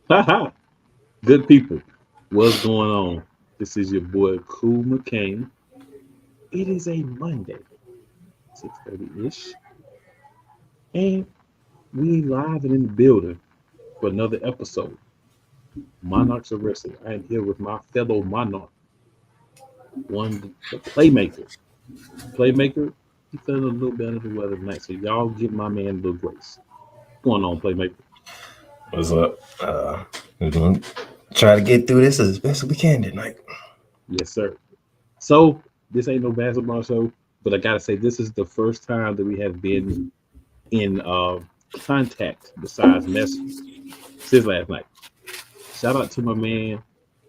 Haha. Good people. What's going on? This is your boy Cool McCain. It is a Monday, 6:30-ish, and we live and in the building for another episode. Monarchs of Wrestling. I am here with my fellow monarch, one the playmaker. Playmaker, he feeling a little bit under the weather tonight, so y'all give my man a little grace. What's going on, playmaker? What's up? We're gonna try to get through this as best we can tonight. Yes, sir. So this ain't no basketball show, but I gotta say this is the first time that we have been in contact besides messages since last night. Shout out to my man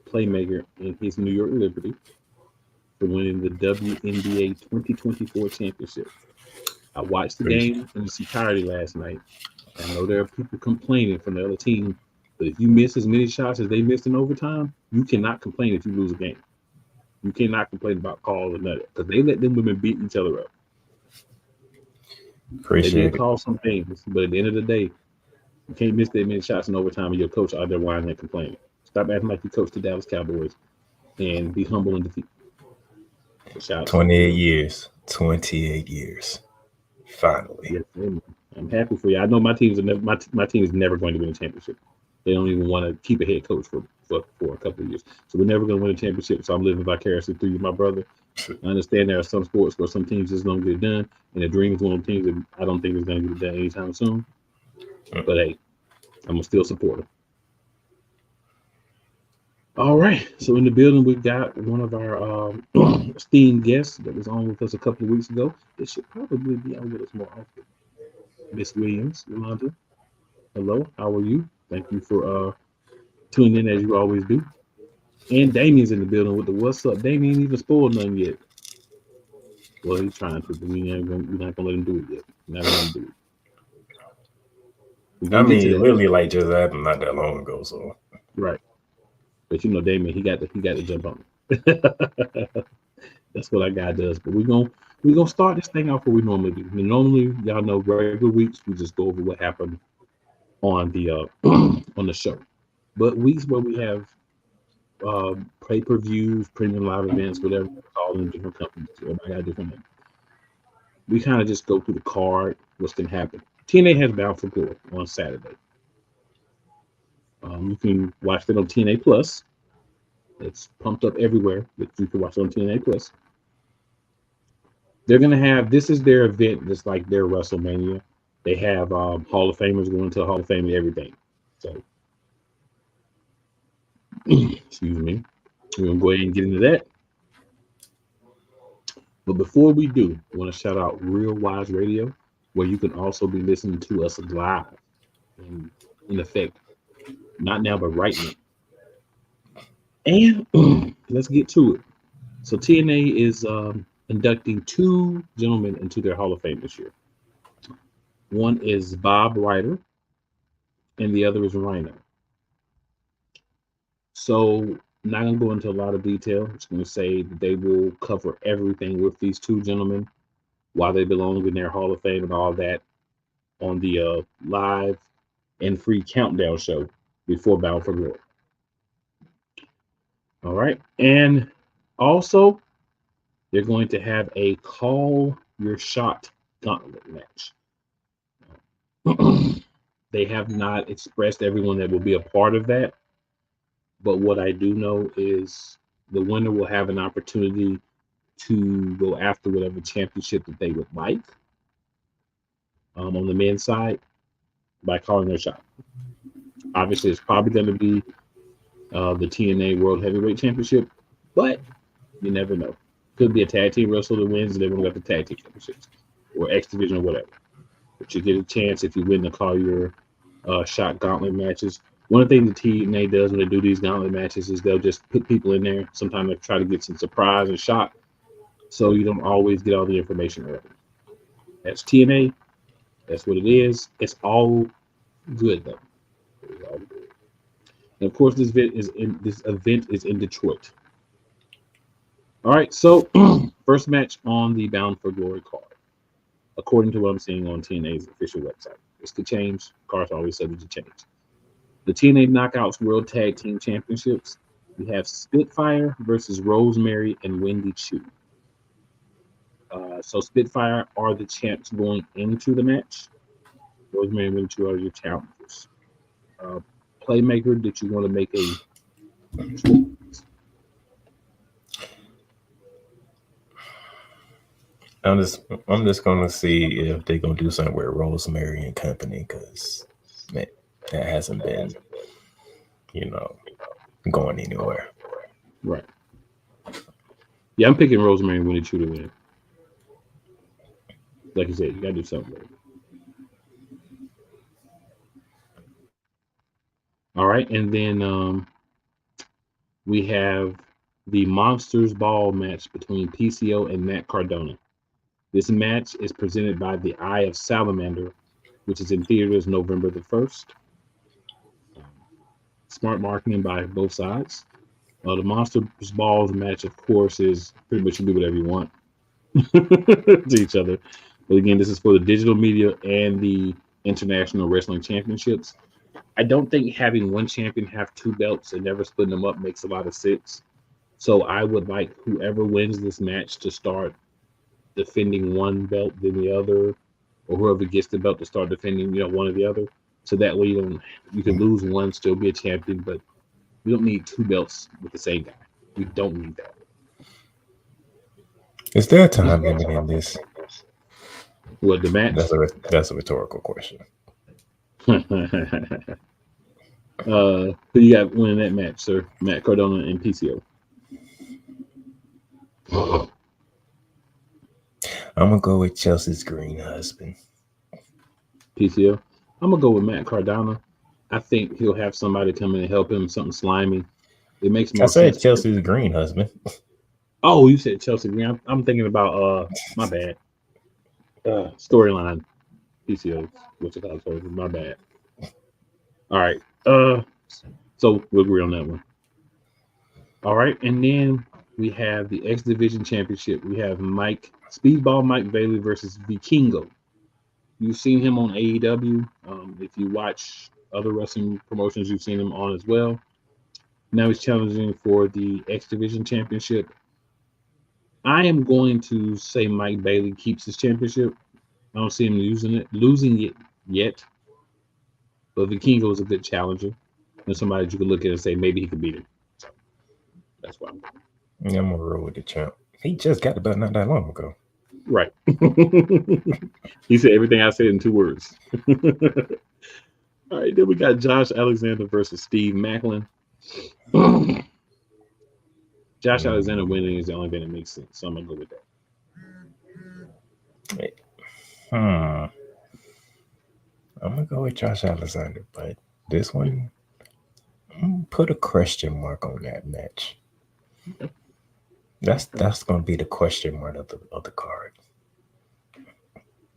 Playmaker and his New York Liberty for winning the WNBA 2024 championship. I watched the Appreciate game in its entirety last night. I know there are people complaining from the other team, but if you miss as many shots as they missed in overtime, you cannot complain if you lose a game. You cannot complain about calls or nothing because they let them women beat each other up. They did Appreciate it. call some things, but at the end of the day, you can't miss that many shots in overtime and your coach out there whining and complaining. Stop acting like you coach the Dallas Cowboys and be humble and defeat. So shout out to you, 28 bro. years. 28 years. Finally. Yes, amen. I'm happy for you. I know my team is never going to win a championship. They don't even want to keep a head coach for a couple of years. So we're never going to win a championship. So I'm living vicariously through you, my brother. I understand there are some sports where some teams just don't get it done, and the Dream is one of the teams that I don't think is going to get it done anytime soon. But hey, I'm gonna still support them. All right. So in the building, we got one of our esteemed guests that was on with us a couple of weeks ago. It should probably be on with us more often. Miss Williams, Yolanda. Hello. How are you? Thank you for tuning in as you always do. And Damien's in the building with the what's up. Damien ain't even spoiled nothing yet. Well, he's trying to, but we're not gonna let him do it yet. We're not gonna let him do it. We're I gonna get to mean, that. literally, like just happened not that long ago. So Right. But you know, Damien, he got to jump on it. That's what our guy does. But we're gonna start this thing off what we normally do. Normally, y'all know, regular weeks we just go over what happened on the on the show. But weeks where we have pay-per-views, premium live events, whatever you call them, different companies, everybody got a different name. We kind of just go through the card, what's gonna happen. TNA has Bound for Glory on Saturday. You can watch it on TNA Plus. It's pumped up everywhere, but you can watch it on TNA Plus. They're gonna have this is their event, just like their WrestleMania. They have Hall of Famers going to the Hall of Fame and everything. So, excuse me. We're gonna go ahead and get into that. But before we do, I want to shout out Real Wise Radio, where you can also be listening to us live in effect, not now, but right now. And let's get to it. So TNA is inducting two gentlemen into their Hall of Fame this year. One is Bob Ryder, and the other is Rhino. So, not going to go into a lot of detail. I'm just going to say that they will cover everything with these two gentlemen, why they belong in their Hall of Fame and all that on the live and free countdown show before Bound for Glory. All right. And also, they're going to have a Call Your Shot gauntlet match. They have not expressed everyone that will be a part of that. But what I do know is the winner will have an opportunity to go after whatever championship that they would like on the men's side by calling their shot. Obviously, it's probably going to be the TNA World Heavyweight Championship, but you never know. Could be a tag team wrestler that wins and they won't got the tag team championships or X Division or whatever. But you get a chance if you win to call your shot gauntlet matches. One of the things the TNA does when they do these gauntlet matches is they'll just put people in there. Sometimes they try to get some surprise and shock, so you don't always get all the information early. That's TNA. That's what it is. It's all good though. It's all good. And of course, this event is in Detroit. All right. So first match on the Bound for Glory card, according to what I'm seeing on TNA's official website. This could change. Cards always subject to change. The TNA Knockouts World Tag Team Championships. We have Spitfire versus Rosemary and Wendy Chu. So Spitfire are the champs going into the match. Rosemary and Wendy Chu are your challengers. Playmaker, did you want to make a choice? I'm just gonna see if they're gonna do something with Rosemary and company, because that hasn't been, you know, going anywhere. Right. Yeah, I'm picking Rosemary and Wendy Chu to win. Like you said, you gotta do something with it. All right, and then we have the Monsters Ball match between PCO and Matt Cardona. This match is presented by the Eye of Salamander, which is in theaters November the 1st. Smart marketing by both sides. The Monsters Balls match, of course, is pretty much you do whatever you want to each other. But again, this is for the digital media and the International Wrestling Championships. I don't think having one champion have two belts and never splitting them up makes a lot of sense. So I would like whoever wins this match to start defending one belt, then the other, or whoever gets the belt to start defending, one or the other. So that way you can lose one, still be a champion, but we don't need two belts with the same guy. We don't need that. Is there a time limit in this? What, the match? That's a rhetorical question. Who you got winning that match, sir? Matt Cardona and PCO. I'm gonna go with Chelsea's green husband. PCO. I'm gonna go with Matt Cardona. I think he'll have somebody come in and help him, something slimy. It makes more sense. I said Chelsea's green husband. Oh, you said Chelsea Green. I'm thinking about my bad. Storyline. PCO. What's it called? My bad. All right. So we'll agree on that one. All right, and then we have the X Division Championship. We have Speedball Mike Bailey versus Vikingo. You've seen him on AEW. If you watch other wrestling promotions, you've seen him on as well. Now he's challenging for the X Division Championship. I am going to say Mike Bailey keeps his championship. I don't see him losing it yet. But Vikingo is a good challenger and somebody that you could look at and say maybe he could beat him. So that's why I'm going. Yeah, I'm gonna roll with the champ. He just got the belt not that long ago. Right. He said everything I said in 2 words. All right, then we got Josh Alexander versus Steve Macklin. Josh Alexander winning is the only thing that makes sense, so I'm gonna go with that. I'm gonna go with Josh Alexander, but this one, put a question mark on that match. Okay. That's gonna be the question mark of the card.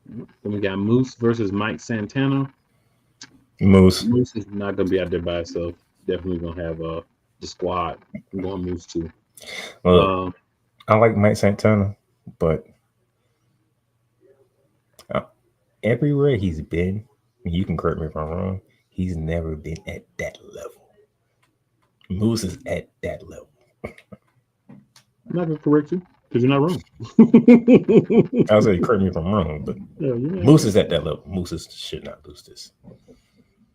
Then we got Moose versus Mike Santana. Moose is not gonna be out there by himself. Definitely gonna have the squad. I'm going Moose too. Well, I like Mike Santana, but everywhere he's been, you can correct me if I'm wrong, he's never been at that level. Moose is at that level. I'm not gonna correct you because you're not wrong. I'll say correct me if I'm wrong, but yeah, Moose is at that level. Moose should not lose this.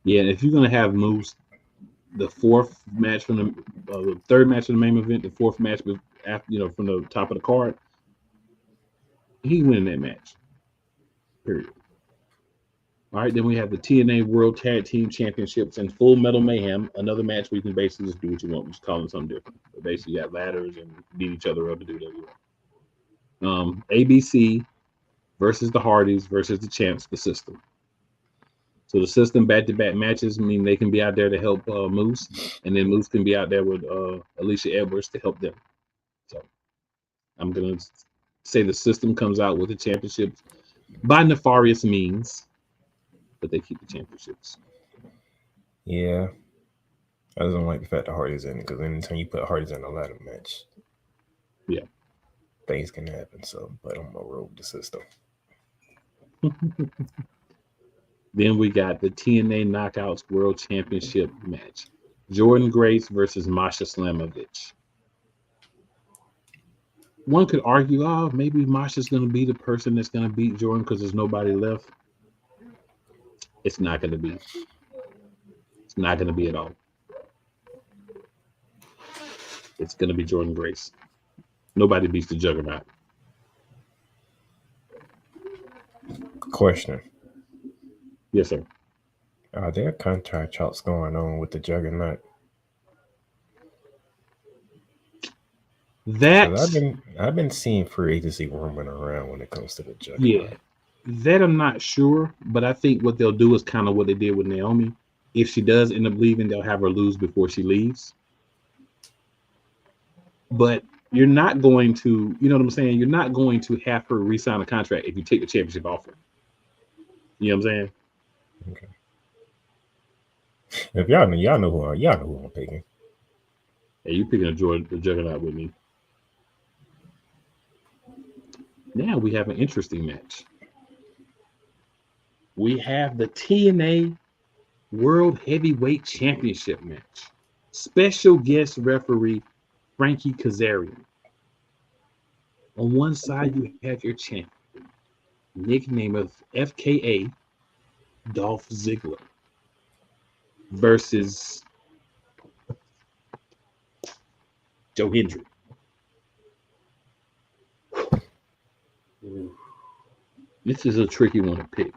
Yeah, if you're gonna have Moose, the fourth match from the third match of the main event, the fourth match after from the top of the card, he winning that match. Period. All right, then we have the TNA World Tag Team Championships and Full Metal Mayhem, another match where you can basically just do what you want. Just call it something different. But basically, you got ladders and beat each other up to do whatever you want. ABC versus the Hardys versus the Champs, the System. So the System back-to-back matches mean they can be out there to help Moose, and then Moose can be out there with Alicia Edwards to help them. So I'm going to say the System comes out with the championships by nefarious means, but they keep the championships. Yeah. I just don't like the fact that Hardy's in it, because anytime you put Hardy's in a ladder match, yeah, things can happen. So, but I'm going to roll with the System. Then we got the TNA Knockouts World Championship match. Jordan Grace versus Masha Slamovich. One could argue, oh, maybe Masha's going to be the person that's going to beat Jordan because there's nobody left. It's not going to be. It's not going to be at all. It's going to be Jordan Grace. Nobody beats the Juggernaut. Question. Yes, sir. Are there contract talks going on with the Juggernaut? That's I've been seeing free agency roaming around when it comes to the Juggernaut. yeah. That I'm not sure, but I think what they'll do is kind of what they did with Naomi. If she does end up leaving, they'll have her lose before she leaves. But you're not going to, you know what I'm saying? You're not going to have her re-sign a contract if you take the championship offer. You know what I'm saying? Okay. If y'all know who I'm picking. Hey, you picking the Juggernaut with me. Now we have an interesting match. We have the TNA World Heavyweight Championship match. Special guest referee Frankie Kazarian. On one side, you have your champion, nickname of FKA, Dolph Ziggler, versus Joe Hendry. This is a tricky one to pick.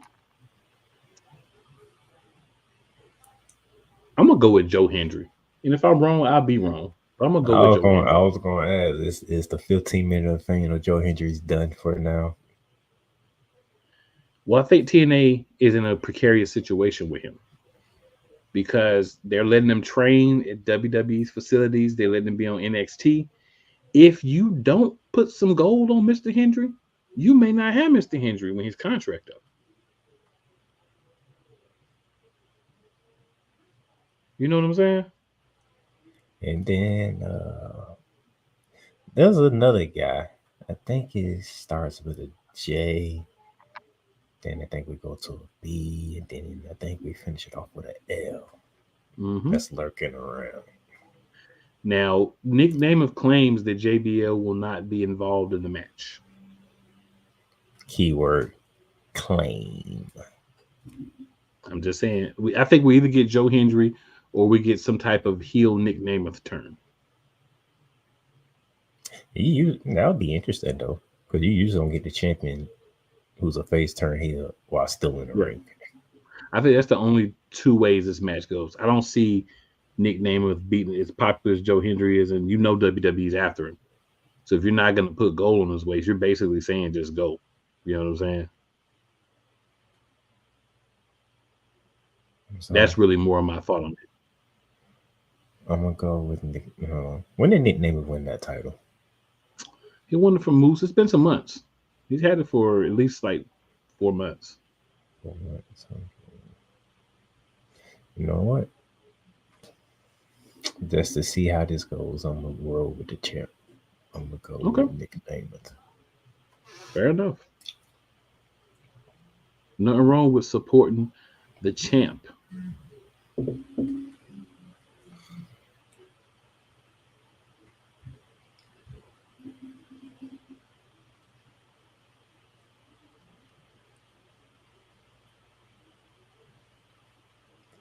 I'm gonna go with Joe Hendry, and if I'm wrong, I'll be wrong. But I'm gonna go with Joe Hendry. I was going to ask, is the 15-minute thing of Joe Hendry's done for now? Well, I think TNA is in a precarious situation with him because they're letting him train at WWE's facilities. They're letting him be on NXT. If you don't put some gold on Mr. Hendry, you may not have Mr. Hendry when his contract up. You know what I'm saying? And then there's another guy. I think it starts with a J. Then I think we go to a B, and then I think we finish it off with an L. Mm-hmm. That's lurking around. Now, Nick Namath claims that JBL will not be involved in the match. Keyword claim. I'm just saying. I think we either get Joe Hendry or we get some type of heel Nick Namath turn. That would be interesting though, because you usually don't get the champion who's a face turn heel while still in the ring. I think that's the only two ways this match goes. I don't see Nick Namath beating as popular as Joe Hendry is, and you know WWE's after him. So if you're not going to put gold on his waist, you're basically saying just go. You know what I'm saying? That's really more of my thought on it. I'm gonna go with Nick. When did Nick Namath win that title? He won it from Moose. It's been some months. He's had it for at least like 4 months. 4 months. You know what? Just to see how this goes, I'm gonna roll with the champ. I'm gonna go with Nick Namath. Fair enough. Nothing wrong with supporting the champ.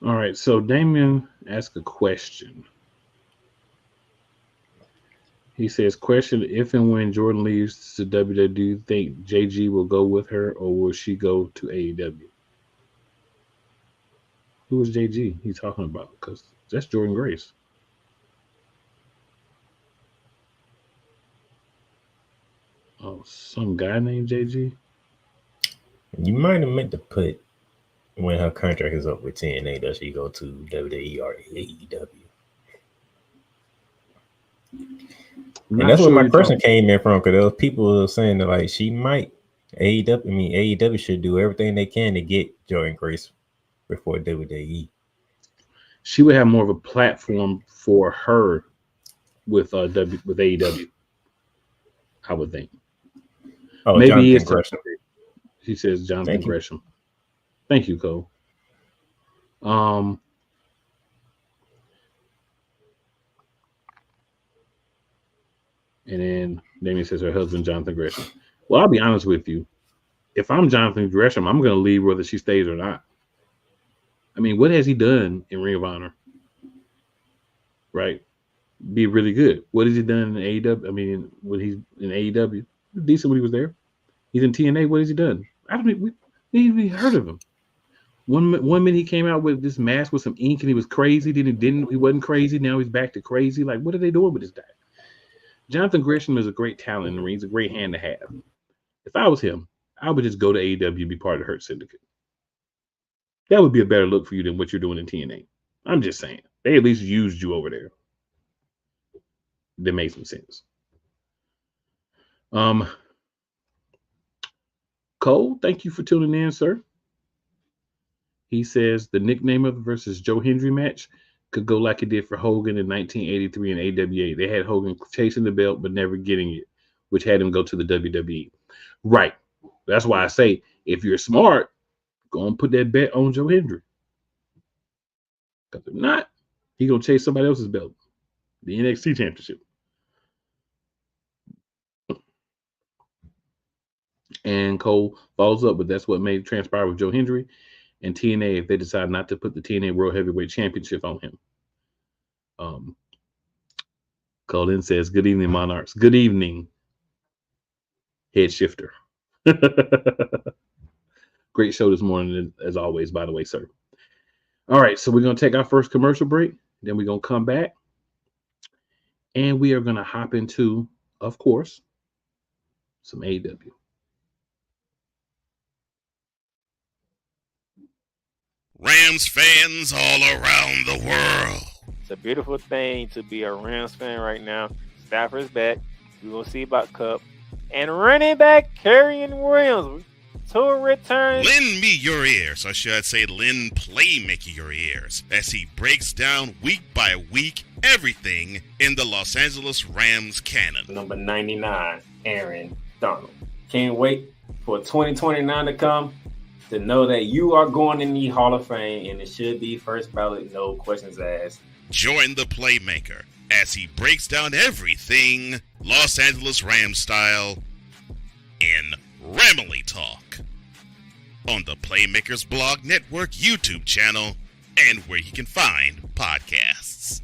All right, so Damien asked a question. He says, question, if and when Jordan leaves to WWE, do you think JG will go with her or will she go to AEW? Who is JG he's talking about? Because that's Jordan Grace. Oh, some guy named JG? You might have meant to put when her contract is up with TNA, does she go to WWE or AEW? And that's where my question came in from, because there was people saying that like she might AEW should do everything they can to get Jordan Grace before WWE. She would have more of a platform for her with AEW, I would think. Oh, maybe Jonathan Gresham. He says Jonathan Gresham. Thank you, Cole. And then Damien says her husband, Jonathan Gresham. Well, I'll be honest with you. If I'm Jonathan Gresham, I'm going to leave whether she stays or not. I mean, what has he done in Ring of Honor? Right? Be really good. What has he done in AEW? I mean, when he's in AEW, decent when he was there. He's in TNA. What has he done? I don't even, we even heard of him. One minute he came out with this mask with some ink and he was crazy. Then he wasn't crazy. Now he's back to crazy. Like, what are they doing with this guy? Jonathan Gresham is a great talent in the ring. He's a great hand to have. If I was him, I would just go to AEW and be part of the Hurt Syndicate. That would be a better look for you than what you're doing in TNA. I'm just saying. They at least used you over there. That makes some sense. Cole, thank you for tuning in, sir. He says the nickname of the versus Joe Hendry match could go like it did for Hogan in 1983 in AWA. They had Hogan chasing the belt but never getting it, which had him go to the WWE. Right. That's why I say, if you're smart, go and put that bet on Joe Hendry. Because if not, he's going to chase somebody else's belt, the NXT Championship. And Cole follows up, but that's what made it transpire with Joe Hendry and TNA if they decide not to put the TNA World Heavyweight Championship on him. Colin says, good evening, Monarchs. Good evening, Head Shifter. Great show this morning, as always, by the way, sir. All right, so we're going to take our first commercial break. Then we're going to come back. And we are going to hop into, of course, some AEW. Rams fans all around the world. It's a beautiful thing to be a Rams fan right now. Stafford's back. We're going to see about Cup. And running back Kerryon Williams to return. Lend me your ears, or should I say lend Playmaker your ears, as he breaks down week by week everything in the Los Angeles Rams canon. Number 99, Aaron Donald. Can't wait for 2029 to come to know that you are going in the Hall of Fame, and it should be first ballot, no questions asked. Join the Playmaker as he breaks down everything Los Angeles Rams style in Ramily Talk on the Playmakers Blog Network YouTube channel and where you can find podcasts.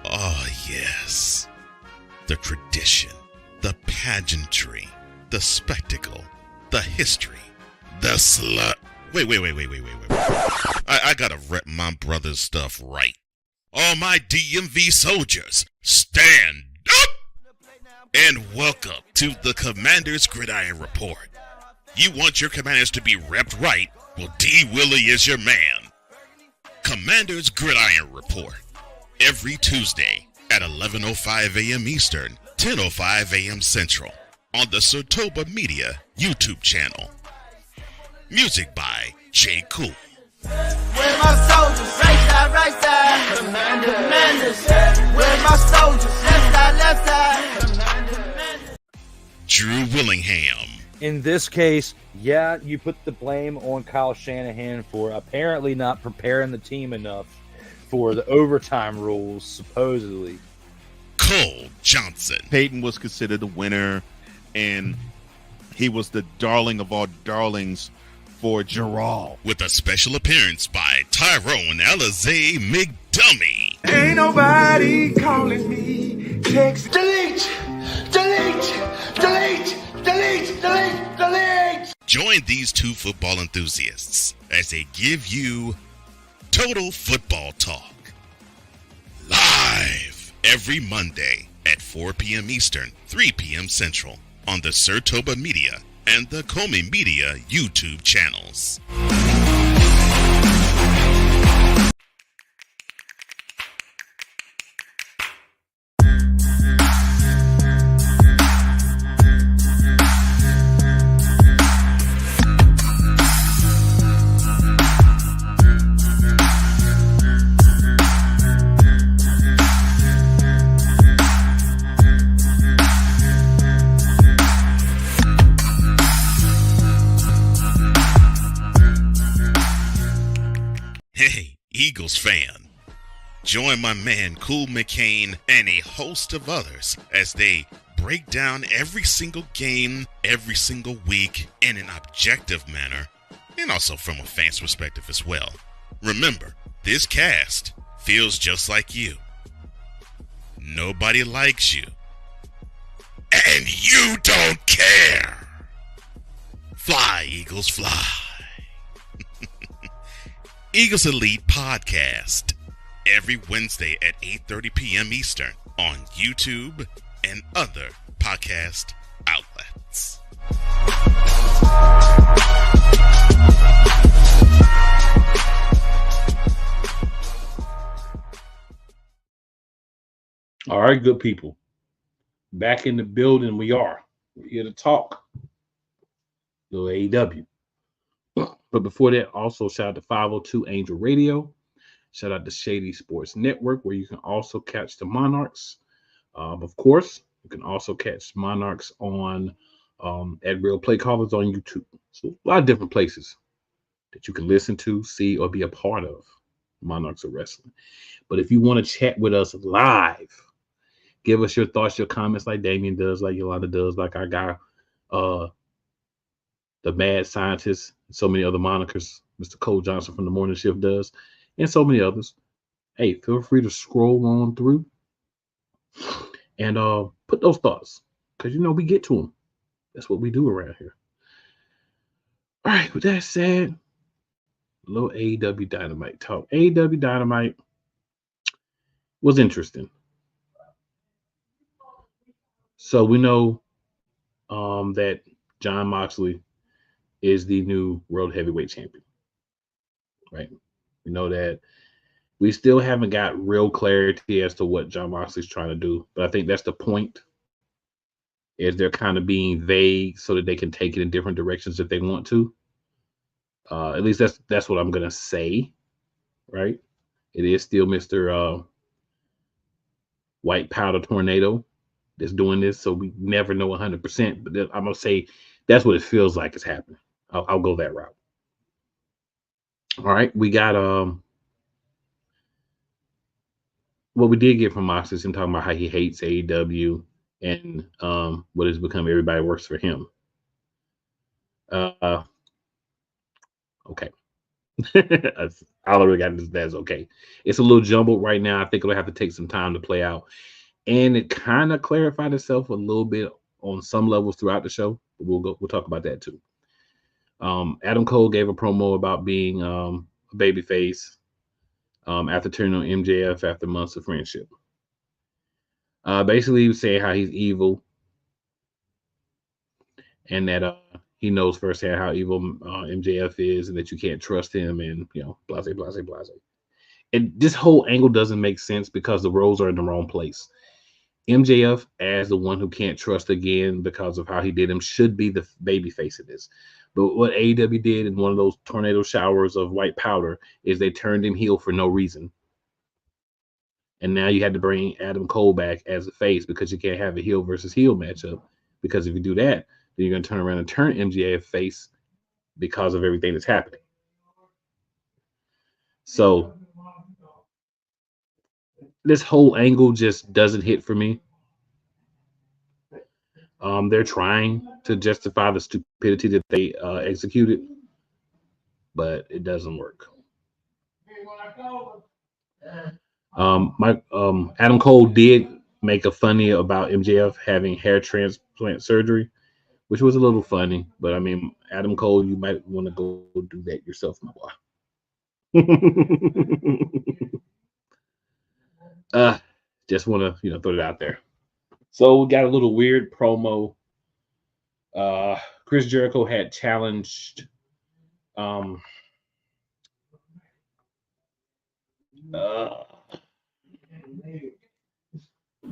Oh, yes. The tradition, the pageantry, the spectacle, the history, the slut. Wait. I gotta rep my brother's stuff right. All my DMV soldiers, stand up! And welcome to the Commander's Gridiron Report. You want your commanders to be repped right? Well, D. Willie is your man. Commander's Gridiron Report. Every Tuesday at 11:05 a.m. Eastern, 10:05 a.m. Central on the Sertoba Media YouTube channel. Music by J. Cool. Where my soldiers? Right side. Commanders. Where my soldiers? Left side. Drew Willingham. In this case, yeah, you put the blame on Kyle Shanahan for apparently not preparing the team enough for the overtime rules, supposedly. Cole Johnson. Peyton was considered the winner, and he was the darling of all darlings for Gerald. With a special appearance by Tyrone Alizé McDummy. Ain't nobody calling me. Text. Delete. Join these two football enthusiasts as they give you Total Football Talk. Live every Monday at 4 p.m. Eastern, 3 p.m. Central on the Sertoba Media and the Comey Media YouTube channels. Eagles fan. Join my man Cool McCain and a host of others as they break down every single game, every single week in an objective manner, and also from a fan's perspective as well. Remember, this cast feels just like you. Nobody likes you. And you don't care. Fly, Eagles, fly. Eagles Elite Podcast. Every Wednesday at 8:30 p.m. Eastern on YouTube and other podcast outlets. All right, good people. Back in the building we are. We're here to talk. Little AEW. But before that, also shout out to 502 Angel Radio. Shout out to Shady Sports Network, where you can also catch the Monarchs. Of course, you can also catch Monarchs on at Real Play Callers on YouTube. So a lot of different places that you can listen to, see, or be a part of Monarchs of Wrestling. But if you want to chat with us live, give us your thoughts, your comments, like Damien does, like Yolanda does, like our guy, the Mad Scientist, so many other monikers, Mr. Cole Johnson from the Morning Shift does, and so many others. Hey, feel free to scroll on through and put those thoughts, because we get to them. That's what we do around here. All right, with that said, a little AEW Dynamite talk. AEW Dynamite was interesting. So we know that Jon Moxley is the new World Heavyweight Champion, right? We know that. We still haven't got real clarity as to what Jon Moxley's trying to do, but I think that's the point, is they're kind of being vague so that they can take it in different directions if they want to. At least that's what I'm going to say, right? It is still Mr. White Powder Tornado that's doing this, so we never know 100%, but I'm going to say that's what it feels like is happening. I'll go that route. All right, we got what we did get from Moxley is him talking about how he hates AEW and what has become everybody works for him. Okay. All I really got is that's okay. It's a little jumbled right now. I think it'll have to take some time to play out. And it kind of clarified itself a little bit on some levels throughout the show. We'll talk about that too. Adam Cole gave a promo about being a babyface after turning on MJF after months of friendship. Basically, he was saying how he's evil and that he knows firsthand how evil MJF is and that you can't trust him and, blase, blase, blase. And this whole angle doesn't make sense because the roles are in the wrong place. MJF, as the one who can't trust again because of how he did him, should be the babyface of this. But what AEW did in one of those tornado showers of white powder is they turned him heel for no reason. And now you had to bring Adam Cole back as a face because you can't have a heel versus heel matchup. Because if you do that, then you're going to turn around and turn MJF face because of everything that's happening. So this whole angle just doesn't hit for me. They're trying to justify the stupidity that they executed, but it doesn't work. Adam Cole did make a funny about MJF having hair transplant surgery, which was a little funny. But I mean, Adam Cole, you might want to go do that yourself, my boy. Just want to throw it out there. So we got a little weird promo. Chris Jericho had challenged I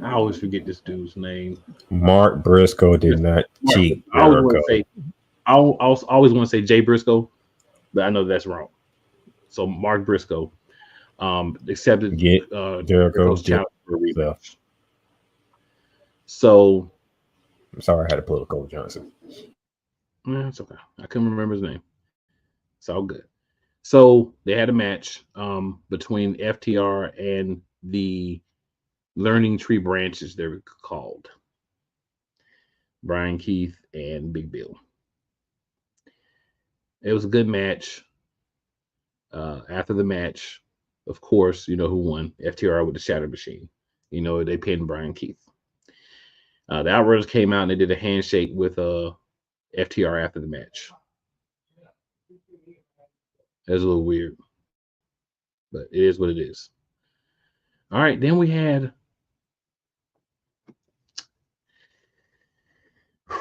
always forget this dude's name. Mark Briscoe did not cheat I always want to say Jay Briscoe, but I know that's wrong. So Mark Briscoe accepted Jericho's challenge for a rematch. So I'm sorry I had to pull a Cole Johnson. It's okay. I couldn't remember his name. It's all good. So they had a match between FTR and the Learning Tree Branches, they were called. Brian Keith and Big Bill. It was a good match. After the match, of course, you know who won. FTR with the Shatter Machine. You know, they pinned Brian Keith. The Outriders came out and they did a handshake with FTR after the match. That's a little weird, but it is what it is. All right, then we had a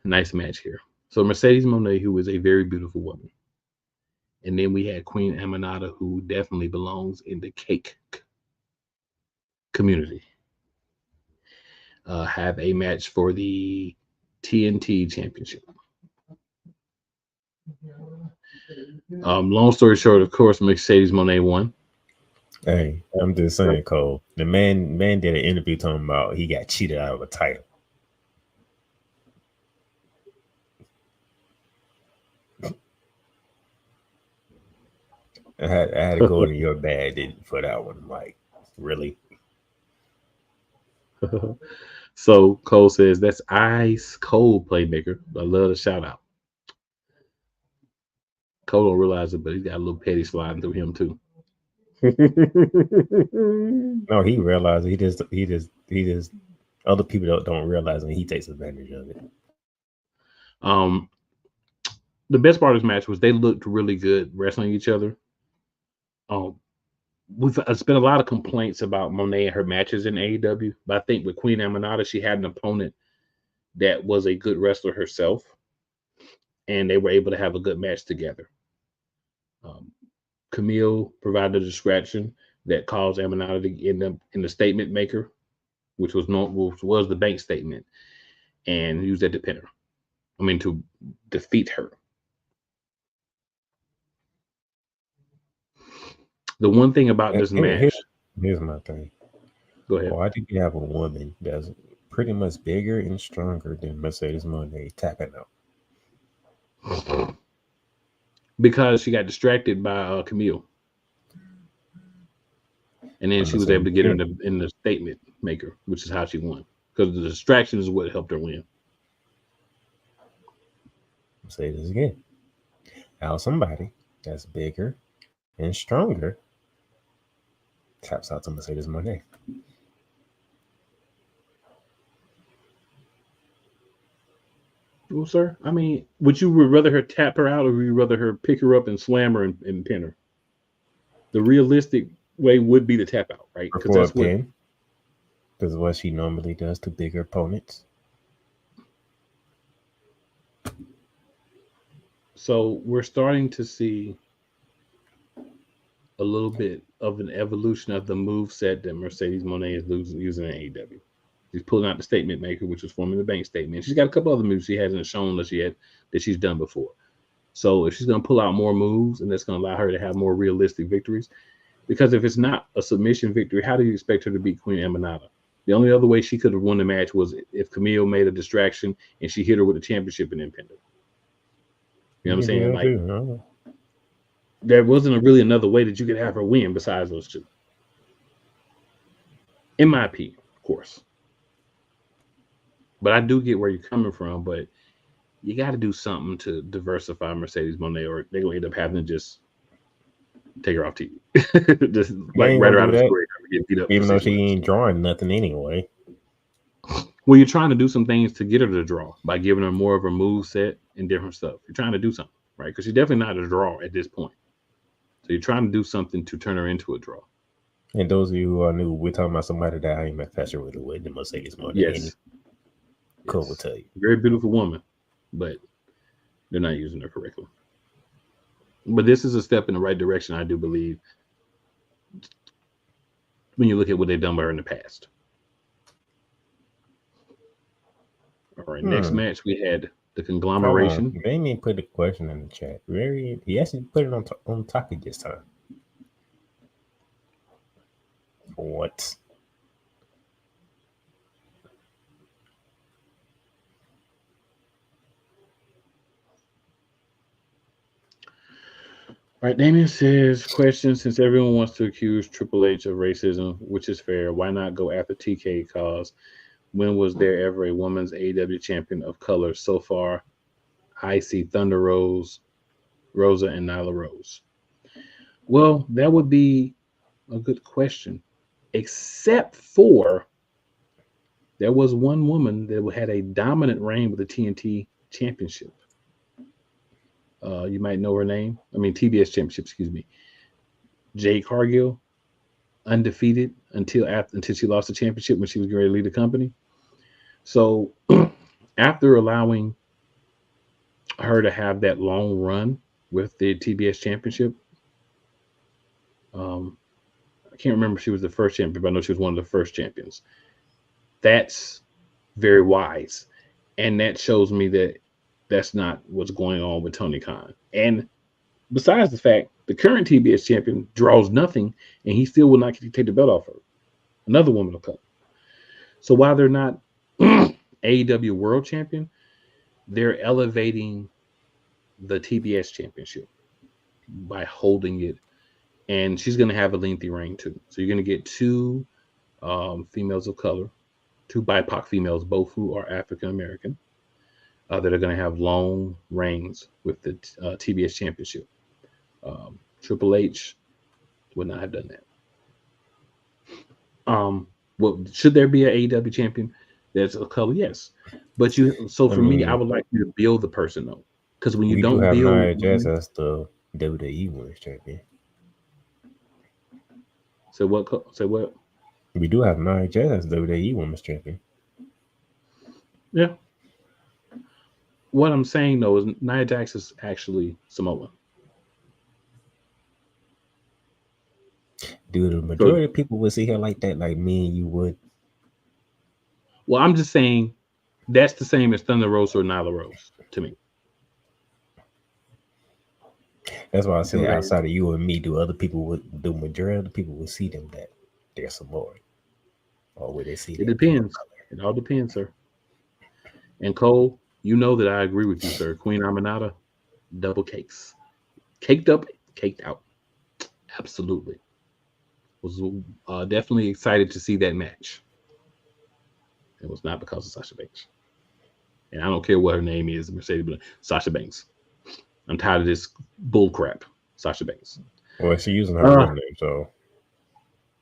nice match here. So Mercedes Moné, who is a very beautiful woman. And then we had Queen Aminata, who definitely belongs in the cake community. Have a match for the TNT Championship. Long story short, of course, Mercedes Moné won. Hey, I'm just saying, Cole. The man did an interview talking about he got cheated out of a title. I had to go to your bad for that one. Like, really? So Cole says that's ice cold playmaker. I love the shout out. Cole don't realize it, but he's got a little petty sliding through him too. No, he realized he just other people don't realize and he takes advantage of it. The best part of this match was they looked really good wrestling each other. We've spent a lot of complaints about Monet and her matches in AEW, but I think with Queen Aminata, she had an opponent that was a good wrestler herself, and they were able to have a good match together. Camille provided a distraction that caused Aminata to end up in the statement maker, which was the bank statement, and used that to pin her. I mean, to defeat her. The one thing about this match. Here's my thing. Go ahead. Why do you have a woman that's pretty much bigger and stronger than Mercedes Moné tapping out? Because she got distracted by Camille. And then she was able to get in the statement maker, which is how she won. Because the distraction is what helped her win. I'll say this again. How somebody that's bigger and stronger taps out to Mercedes Moné. Well, sir, I mean, would you rather her tap her out or would you rather her pick her up and slam her and pin her? The realistic way would be to tap out, right? Because that's pin. Because what she normally does to bigger opponents. So we're starting to see a little bit of an evolution of the move set that Mercedes Moné is using in AEW. She's pulling out the statement maker, which was forming the bank statement. She's got a couple other moves she hasn't shown that she's done before. So if she's going to pull out more moves, and that's going to allow her to have more realistic victories, because if it's not a submission victory, how do you expect her to beat Queen Aminata? The only other way she could have won the match was if Camille made a distraction and she hit her with a championship and then pinned her. You know what I'm saying? Like, there wasn't really another way that you could have her win besides those two. In my opinion, of course. But I do get where you're coming from, but you got to do something to diversify Mercedes Moné, or they're going to end up having to just take her off TV. Just like right her out of the square, get beat up. Even though she ain't drawing nothing anyway. Well, you're trying to do some things to get her to draw by giving her more of a move set and different stuff. You're trying to do something, right? Because she's definitely not a draw at this point. So you're trying to do something to turn her into a draw. And those of you who are new, we're talking about somebody that I ain't infatuated with, the Mercedes Moné. Yes. Cool, will tell you. Very beautiful woman, but they're not using her correctly. But this is a step in the right direction, I do believe, when you look at what they've done by her in the past. All right, next match we had the Conglomeration. They didn't even put a question in the chat. He actually put it on topic this time. What? All right, Damien says, question, since everyone wants to accuse Triple H of racism, which is fair, why not go after TK? Cause when was there ever a women's AEW champion of color? So far, I see Thunder Rose, Rosa, and Nyla Rose. Well, that would be a good question, except for there was one woman that had a dominant reign with the TNT championship. You might know her name. I mean, TBS championship, excuse me. Jade Cargill, undefeated until she lost the championship when she was going to lead the company. So after allowing her to have that long run with the TBS championship, I can't remember if she was the first champion, but I know she was one of the first champions. That's very wise. And that shows me that that's not what's going on with Tony Khan. And besides the fact, the current TBS champion draws nothing, and he still will not take the belt off her. Another woman of color. So while they're not AEW World Champion, they're elevating the TBS Championship by holding it. And she's going to have a lengthy reign too. So you're going to get two females of color, two BIPOC females, both who are African American, that are going to have long reigns with the TBS Championship. Triple H would not have done that. Well, should there be an AEW champion that's a color? Yes, but for me, I would like you to build the person though, because when you don't have build, Nia Jax as the WWE Women's Champion. So what? Say what? We do have Nia Jax as WWE Women's Champion. Yeah. What I'm saying though is Nia Jax is actually Samoan. Dude, the majority of people would see her like that, like me and you would. Well, I'm just saying that's the same as Thunder Rosa or Nyla Rose to me. That's why I say outside of you and me, the majority of the people would see them that they're Samoan, or would they see? It depends. It all depends, sir. And Cole, you know that I agree with you, sir. Queen Aminata, double cakes, caked up, caked out. Absolutely. Was definitely excited to see that match. It was not because of Sasha Banks. And I don't care what her name is, Mercedes, but Sasha Banks. I'm tired of this bull crap, Sasha Banks. Well, she's using her real name, so.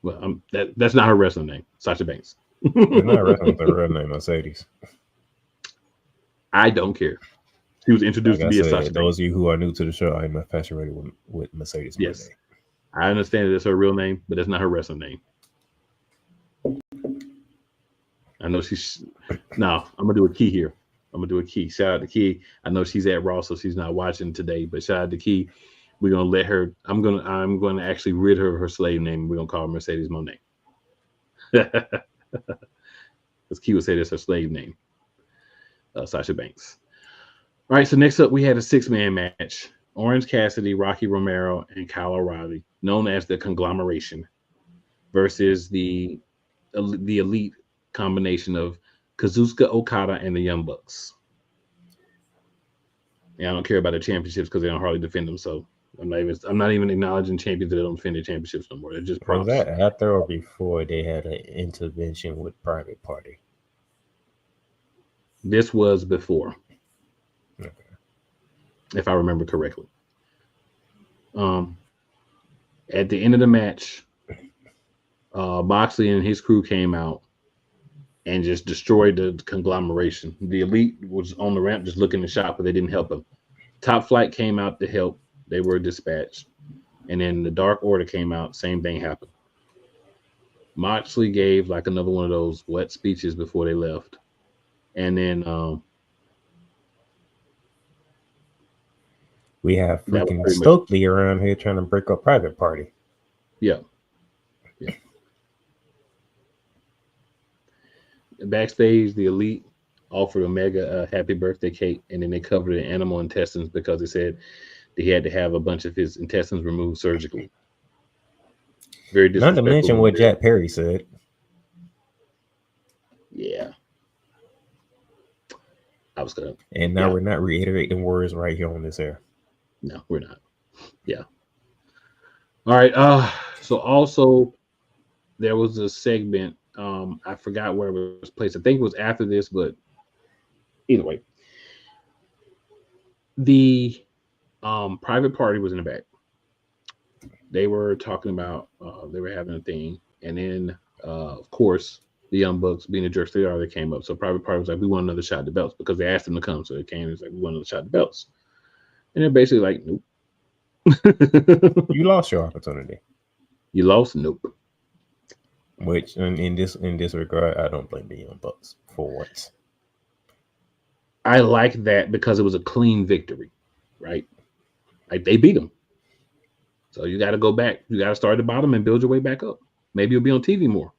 Well, that's not her wrestling name, Sasha Banks. It's not wrestling with her real name, Mercedes. I don't care. She was introduced to be a Sasha Banks. Those of you who are new to the show, I'm infatuated with Mercedes. Yes. I understand that it's her real name, but that's not her wrestling name. I know she's... No, I'm going to do a key here. I'm going to do a key. Shout out to Key. I know she's at Raw, so she's not watching today, but shout out to Key. We're going to let her... I'm going to actually rid her of her slave name. We're going to call her Mercedes Monet. Because Key would say that's her slave name. Sasha Banks. All right, so next up, we had a 6-man match. Orange Cassidy, Rocky Romero, and Kyle O'Reilly, known as the Conglomeration, versus the elite combination of Kazuchika Okada and the Young Bucks. Yeah, I don't care about the championships because they don't hardly defend them. So I'm not even acknowledging champions that don't defend their championships no more. They're just props. Was that after or before they had an intervention with Private Party? This was before. Okay. If I remember correctly. At the end of the match, Moxley and his crew came out and just destroyed the conglomeration. The Elite was on the ramp just looking to shop, but they didn't help them. Top Flight came out to help. They were dispatched. And then the Dark Order came out. Same thing happened. Moxley gave like another one of those wet speeches before they left. And then we have freaking Stokely around here trying to break up Private Party. Yeah. Backstage, the Elite offered Omega a happy birthday cake, and then they covered it in animal intestines because they said he had to have a bunch of his intestines removed surgically. Very disrespectful. Not to mention what Jack Perry said. Yeah. I was gonna. And now we're not reiterating words right here on this air. No, we're not. Yeah. All right. So also there was a segment. I forgot where it was placed. I think it was after this, but either way, the private party was in the back. They were talking about they were having a thing, and then of course the Young Bucks, being the jerks they are, they came up. So private party was like, "We want another shot at the belts," because they asked them to come. So they came. It's like, "We want another shot at the belts," and they're basically like, "Nope." You lost your opportunity. You lost? Nope. Which in this regard, I don't blame the Young Bucks for once. I like that because it was a clean victory, right? Like they beat them. So you got to go back. You got to start at the bottom and build your way back up. Maybe you'll be on TV more.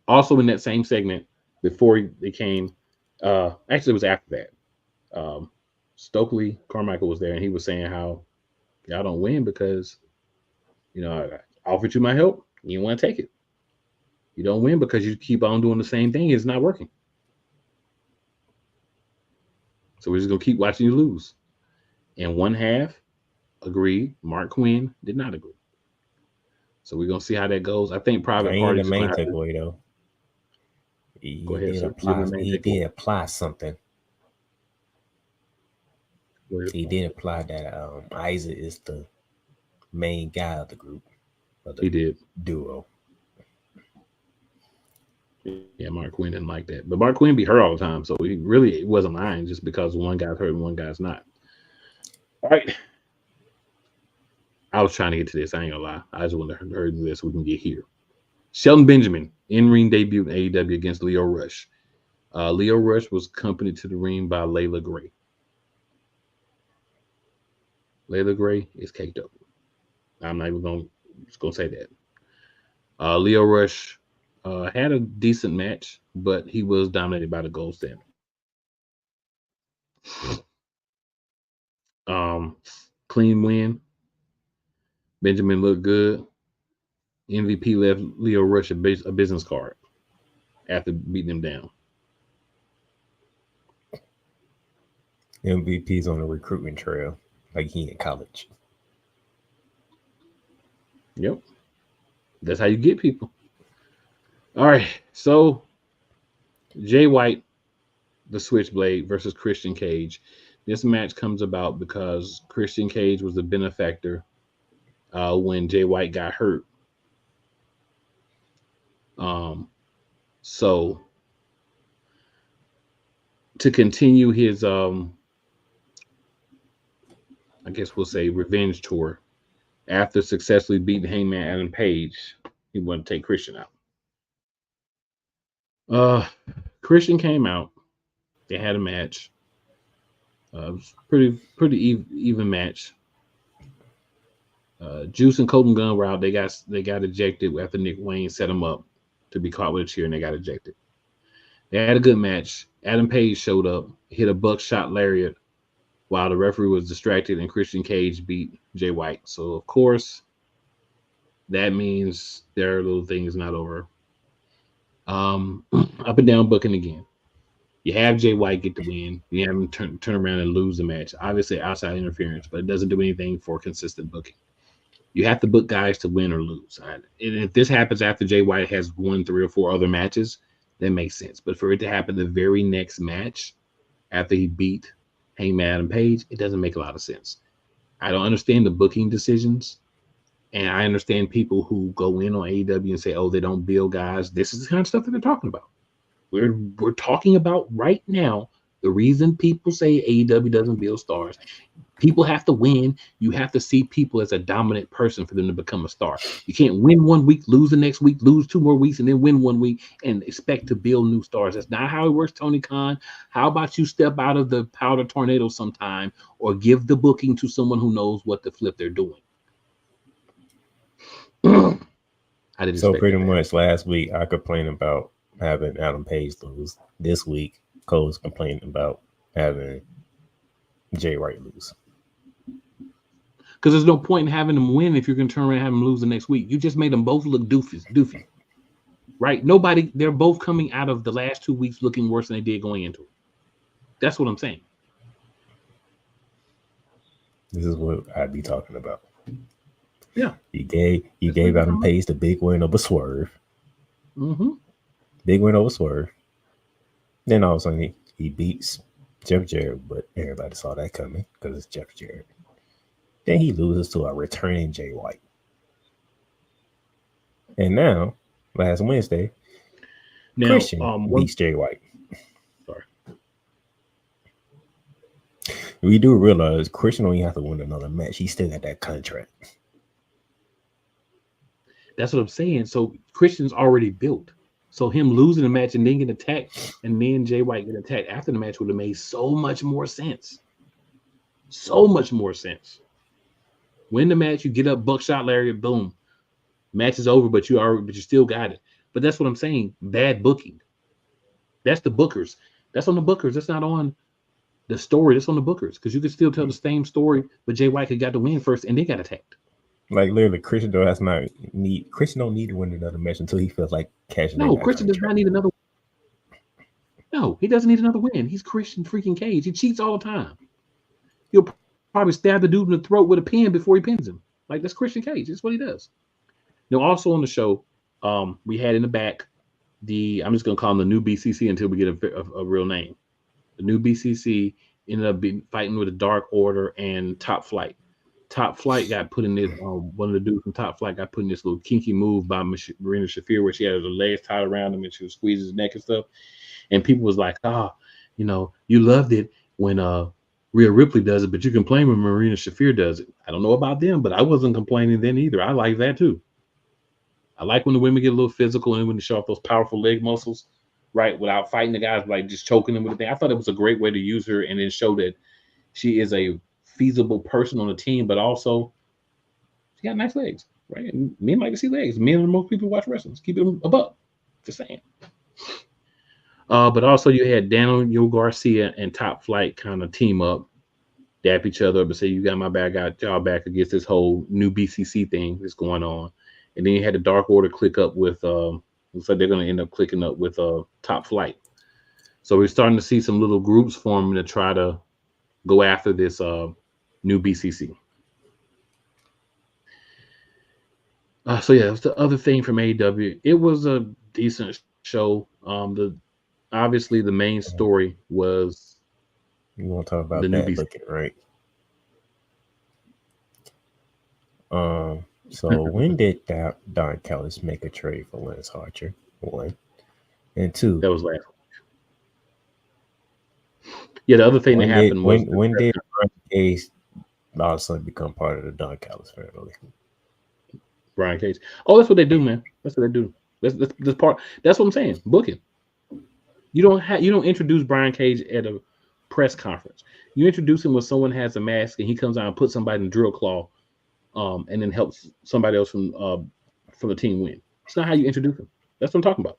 Also in that same segment, before they came, actually it was after that. Stokely Carmichael was there, and he was saying how y'all don't win because I offered you my help, you want to take it. You don't win because you keep on doing the same thing. It's not working. So we're just gonna keep watching you lose. And one half agreed. Mark Quinn did not agree. So we're gonna see how that goes. I think That private ain't party the is main gonna have to takeaway though. go He ahead, did sir. Give apply. the main He takeaway. did apply something. Go ahead. He did apply that Isaac is the main guy of the group, of the He did. duo. Yeah, Mark Quinn didn't like that. But Mark Quinn be hurt all the time. So he really wasn't lying just because one guy's hurt and one guy's not. All right. I was trying to get to this. I ain't gonna lie. I just want to hear this so we can get here. Shelton Benjamin, in-ring debut in AEW against Leo Rush. Leo Rush was accompanied to the ring by Layla Gray. Layla Gray is caked up. I'm not even just gonna say that. Leo Rush had a decent match, but he was dominated by the gold standard. Clean win. Benjamin looked good. MVP left Leo Rush a business card after beating him down. MVP's on the recruitment trail, like he in college. Yep. That's how you get people. All right. So Jay White, the Switchblade versus Christian Cage. This match comes about because Christian Cage was the benefactor when Jay White got hurt. So to continue his I guess we'll say revenge tour, after successfully beating Hangman Adam Page, he wanted to take Christian out. Christian came out. They had a match. It was pretty even match. Juice and Colton Gunn were out. They got ejected after Nick Wayne set them up to be caught with a chair, and they got ejected. They had a good match. Adam Page showed up, hit a buckshot lariat while the referee was distracted, and Christian Cage beat Jay White. So of course, that means their little thing is not over. Up and down booking again. You have Jay White get the win. You have him turn around and lose the match. Obviously, outside interference, but it doesn't do anything for consistent booking. You have to book guys to win or lose. And if this happens after Jay White has won 3 or 4 other matches, that makes sense. But for it to happen the very next match after he beat Hangman Adam Page, it doesn't make a lot of sense. I don't understand the booking decisions. And I understand people who go in on AEW and say, oh, they don't bill guys. This is the kind of stuff that they're talking about. We're talking about right now the reason people say AEW doesn't build stars. People have to win. You have to see people as a dominant person for them to become a star. You can't win one week, lose the next week, lose 2 more weeks, and then win 1 week and expect to build new stars. That's not how it works, Tony Khan. How about you step out of the powder tornado sometime or give the booking to someone who knows what the flip they're doing? I didn't. So pretty much last week I complained about having Adam Page lose. This week Cole's complaining about having Jay White lose. Because there's no point in having them win if you're going to turn around and have them lose the next week. You just made them both look doofy. Right? They're both coming out of the last 2 weeks looking worse than they did going into it. That's what I'm saying. This is what I'd be talking about. Yeah. You gave Adam Page the big win over Swerve. Mm-hmm. Big win over Swerve. Then all of a sudden he beats Jeff Jarrett, but everybody saw that coming because it's Jeff Jarrett. Then he loses to a returning Jay White. And now, last Wednesday, Christian beats Jay White. Sorry. We do realize Christian don't even have to win another match. He still got that contract. That's what I'm saying. So Christian's already built. So him losing the match and then getting attacked and then Jay White getting attacked after the match would have made so much more sense. So much more sense. Win the match, you get up, buckshot lariat, boom. Match is over, but you still got it. But that's what I'm saying. Bad booking. That's the bookers. That's on the bookers. That's not on the story. That's on the bookers. Because you could still tell the same story, but Jay White got the win first and then got attacked. Like literally, Christian don't need to win another match until he feels like cashing. No, Christian does not need another. No, he doesn't need another win. He's Christian freaking Cage. He cheats all the time. He'll probably stab the dude in the throat with a pin before he pins him. Like that's Christian Cage. That's what he does. Now, also on the show, we had in the back I'm just gonna call him the new BCC until we get a real name. The new BCC ended up fighting with the Dark Order and Top Flight. Top Flight got put in this. One of the dudes from Top Flight got put in this little kinky move by Marina Shafir, where she had her legs tied around him and she was squeezing his neck and stuff. And people was like, you loved it when Rhea Ripley does it, but you complain when Marina Shafir does it. I don't know about them, but I wasn't complaining then either. I like that too. I like when the women get a little physical and when they show off those powerful leg muscles, right, without fighting the guys, like just choking them with the thing. I thought it was a great way to use her and then show that she is a feasible person on the team, but also she got nice legs, right? And men like to see legs. Men are most people who watch wrestling. Keep them above. Just saying. But also you had Daniel Garcia and Top Flight kind of team up, dap each other up and say, you got my back, I got y'all back against this whole new BCC thing that's going on. And then you had the Dark Order click up with, looks like they're going to end up clicking up with Top Flight. So we're starting to see some little groups forming to try to go after this new BCC. So yeah, it was the other thing from AEW. It was a decent show. Obviously the main story was you want to talk about the new that booking, right? So when did Don Callis make a trade for Lance Archer? 1 and 2. That was last week. Yeah, the other thing that happened was when did Brian Cage all of a sudden become part of the Don Callis family? Brian Cage. Oh, that's what they do, man. That's what they do. That's part. That's what I'm saying. Booking. You don't introduce Brian Cage at a press conference. You introduce him when someone has a mask and he comes out and puts somebody in drill claw, and then helps somebody else from the team win. It's not how you introduce him. That's what I'm talking about.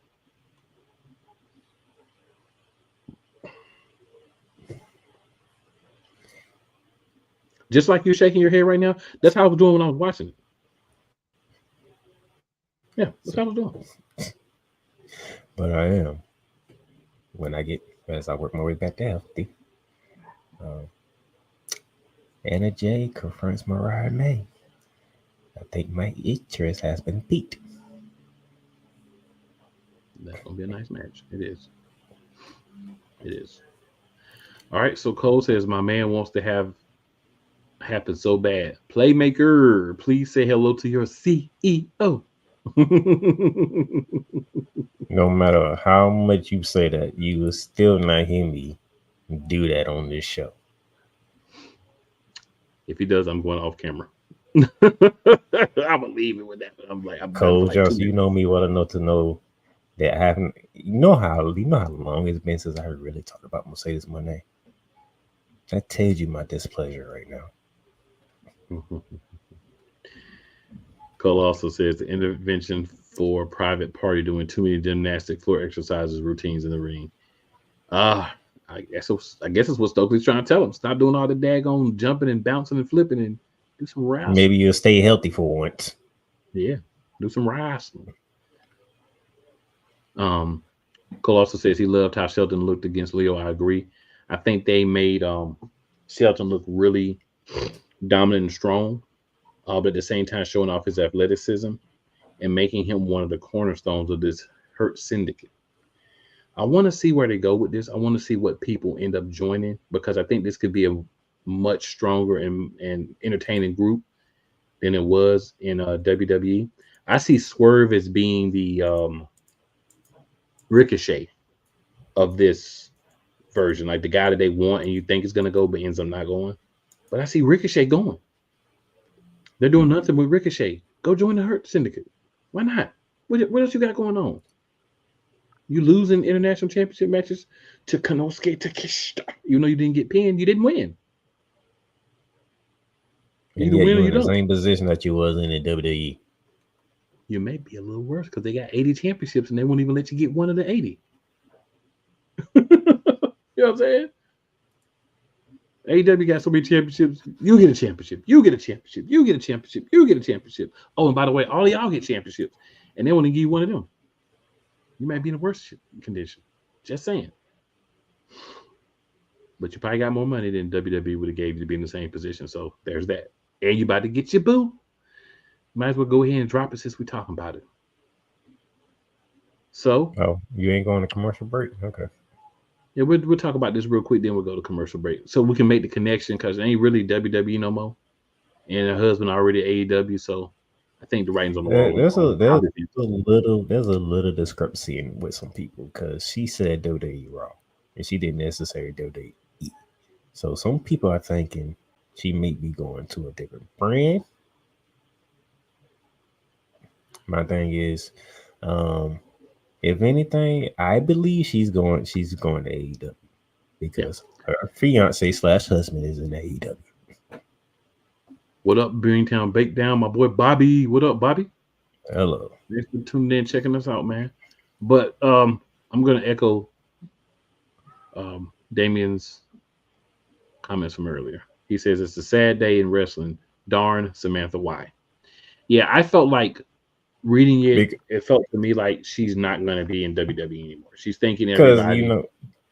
Just like you're shaking your head right now, that's how I was doing when I was watching it. Yeah, that's how I was doing. But I am. As I work my way back to healthy. Anna Jay confronts Mariah May. I think my interest has been piqued. That's gonna be a nice match. It is. It is. All right. So Cole says my man wants to have happen so bad. Playmaker, please say hello to your CEO. No matter how much you say that, you will still not hear me do that on this show. If he does, I'm going off camera. I'm gonna leave it with that. I'm Cole Johnson, you know me well enough to know that I haven't. You know how long it's been since I really talked about Mercedes Moné. That tells you my displeasure right now. Cole also says the intervention for private party doing too many gymnastic floor exercises routines in the ring. I guess it's what Stokely's trying to tell him. Stop doing all the daggone jumping and bouncing and flipping and do some wrestling. Maybe you'll stay healthy for once. Yeah, do some wrestling. Cole also says he loved how Shelton looked against Leo. I agree. I think they made Shelton look really dominant and strong, but at the same time showing off his athleticism and making him one of the cornerstones of this Hurt Syndicate. I want to see where they go with this. I want to see what people end up joining because I think this could be a much stronger and entertaining group than it was in WWE. I see Swerve as being the Ricochet of this version, like the guy that they want and you think is going to go, but ends up not going. But I see Ricochet going. They're doing nothing with Ricochet. Go join the Hurt Syndicate. Why not? What else you got going on? You losing international championship matches to Konosuke Takeshita. You know you didn't get pinned. You didn't win. You either win or you don't. Same position that you was in the WWE. You may be a little worse because they got 80 championships and they won't even let you get one of the 80. You know what I'm saying? AEW got so many championships. You get a championship. You get a championship. You get a championship. You get a championship. Oh, and by the way, all of y'all get championships. And they want to give you one of them. You might be in a worse condition. Just saying. But you probably got more money than WWE would have gave you to be in the same position. So there's that. And you about to get your boo. Might as well go ahead and drop it since we're talking about it. So. Oh, you ain't going to commercial break? Okay. Yeah, we'll talk about this real quick, then we'll go to commercial break. So we can make the connection because it ain't really WWE no more. And her husband already AEW, so I think the writing's on the wall. There's a little discrepancy with some people because she said WWE Raw and she didn't necessarily WWE. So some people are thinking she may be going to a different brand. My thing is, if anything, I believe she's going to AEW because her fiance / husband is in AEW. What up, Beantown Bakedown? My boy Bobby. What up, Bobby? Hello. Thanks for tuning in, checking us out, man. But I'm gonna echo Damien's comments from earlier. He says it's a sad day in wrestling. Darn Samantha, why? Yeah, I felt like reading it felt to me like she's not gonna be in WWE anymore. She's thinking everybody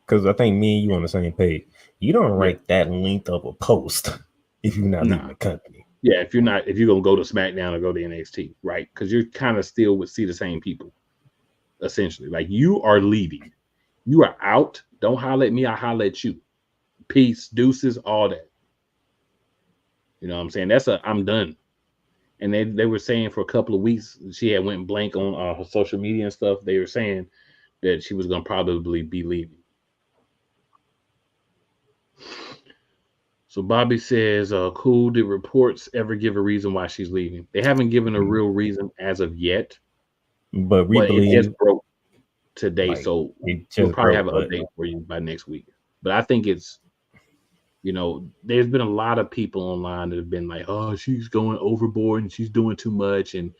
because I think me and you on the same page. You don't write that length of a post if you're not leaving the company. Yeah, if you're gonna go to SmackDown or go to NXT, right? Because you're kind of still would see the same people, essentially. Like you are leaving, you are out. Don't holler at me, I holler at you. Peace, deuces, all that. You know what I'm saying? I'm done. And they were saying for a couple of weeks she had went blank on her social media and stuff. They were saying that she was gonna probably be leaving. So Bobby says, cool, did reports ever give a reason why she's leaving? They haven't given a real reason as of yet. But it just broke today. So we'll probably have an update for you by next week. But I think it's, there's been a lot of people online that have been like, oh, she's going overboard and she's doing too much and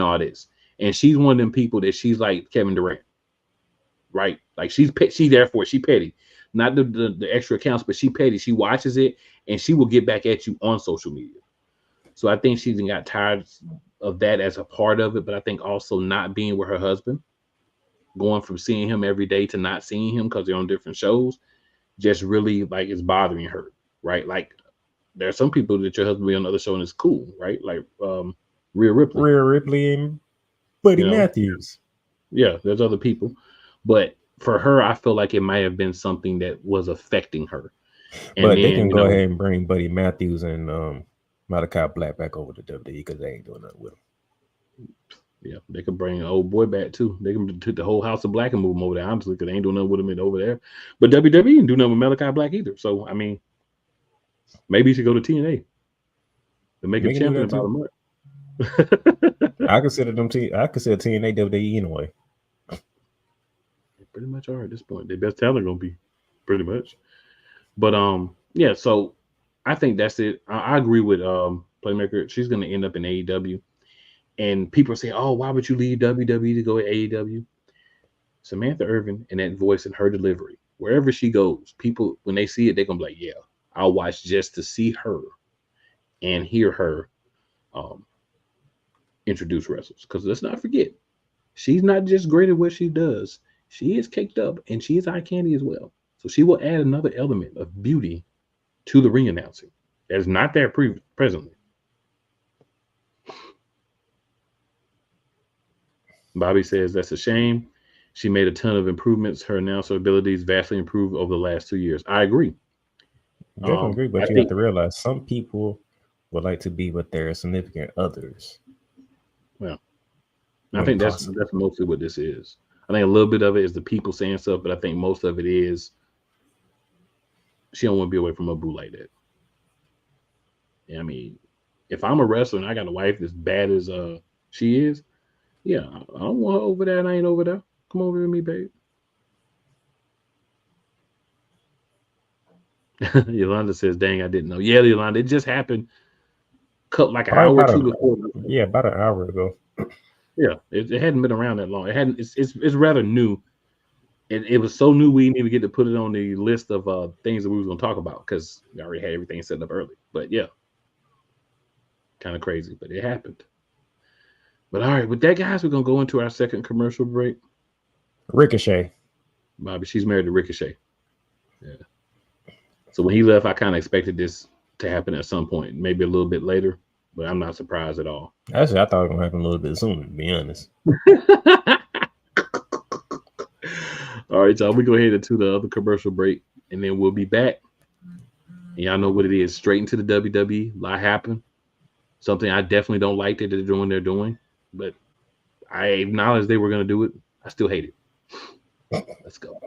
all this. And she's one of them people that she's like Kevin Durant, right? Like she's there for it. She petty. Not the extra accounts, but she petty. She watches it and she will get back at you on social media. So I think she's got tired of that as a part of it, but I think also not being with her husband, going from seeing him every day to not seeing him because they're on different shows, just really like it's bothering her, right? Like there are some people that your husband be on another show and it's cool, right? Like Rhea Ripley and Buddy Matthews. Yeah, there's other people, but for her, I feel like it might have been something that was affecting her. And but they can go ahead and bring Buddy Matthews and Malachi Black back over to WWE because they ain't doing nothing with him. Yeah, they could bring an old boy back too. They can take the whole House of Black and move him over there, honestly, because they ain't doing nothing with him over there. But WWE ain't do nothing with Malachi Black either. So, I mean, maybe he should go to TNA and make a champion about a month. I consider TNA WWE anyway. Pretty much are at this point. Their best talent gonna be pretty much. But yeah, so I think that's it. I agree with Playmaker. She's gonna end up in AEW. And people say, oh, why would you leave WWE to go to AEW? Samantha Irvin and that voice and her delivery, wherever she goes, people when they see it, they're gonna be like, yeah, I'll watch just to see her and hear her introduce wrestlers. Because let's not forget, she's not just great at what she does. She is caked up and she is eye candy as well. So she will add another element of beauty to the ring announcing. It's not there presently. Bobby says that's a shame. She made a ton of improvements. Her announcer abilities vastly improved over the last 2 years. I agree. Definitely agree, but you have to realize some people would like to be with their significant others. Well, I think that's mostly what this is. I think a little bit of it is the people saying stuff, but I think most of it is she don't want to be away from her boo like that. Yeah, I mean, if I'm a wrestler and I got a wife as bad as she is, yeah, I don't want her over there and I ain't over there. Come over to me, babe. Yolanda says, dang, I didn't know. Yeah, Yolanda, it just happened like an hour or two before. Yeah, about an hour ago. Yeah, it hadn't been around that long. It hadn't. It's rather new. It was so new we didn't even get to put it on the list of things that we was going to talk about because we already had everything set up early. But yeah, kind of crazy, but it happened. But all right, with that, guys, we're going to go into our second commercial break. Ricochet. Bobby, she's married to Ricochet. Yeah. So when he left, I kind of expected this to happen at some point, maybe a little bit later, but I'm not surprised at all. Actually, I thought it was going to happen a little bit sooner, to be honest. All right, y'all, we go ahead into the other commercial break, and then we'll be back. And y'all know what it is. Straight into the WWE. A lot happened. Something I definitely don't like that they're doing, but I acknowledge they were going to do it. I still hate it. Let's go.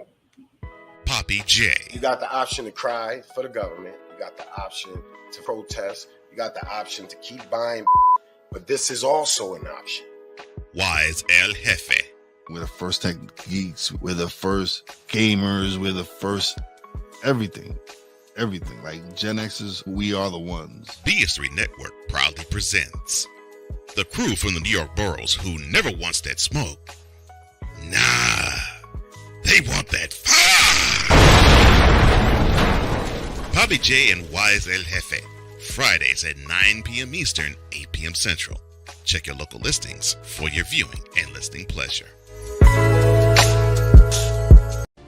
Poppy J. You got the option to cry for the government. You got the option to protest. You got the option to keep buying, but this is also an option. Wise El Jefe. We're the first tech geeks. We're the first gamers. We're the first everything. Everything. Like Gen X's, we are the ones. BS3 Network proudly presents the crew from the New York boroughs who never wants that smoke. Nah, they want that fire. Poppy J and Wise El Jefe. Fridays at 9 p.m. Eastern, 8 p.m. Central. Check your local listings for your viewing and listening pleasure.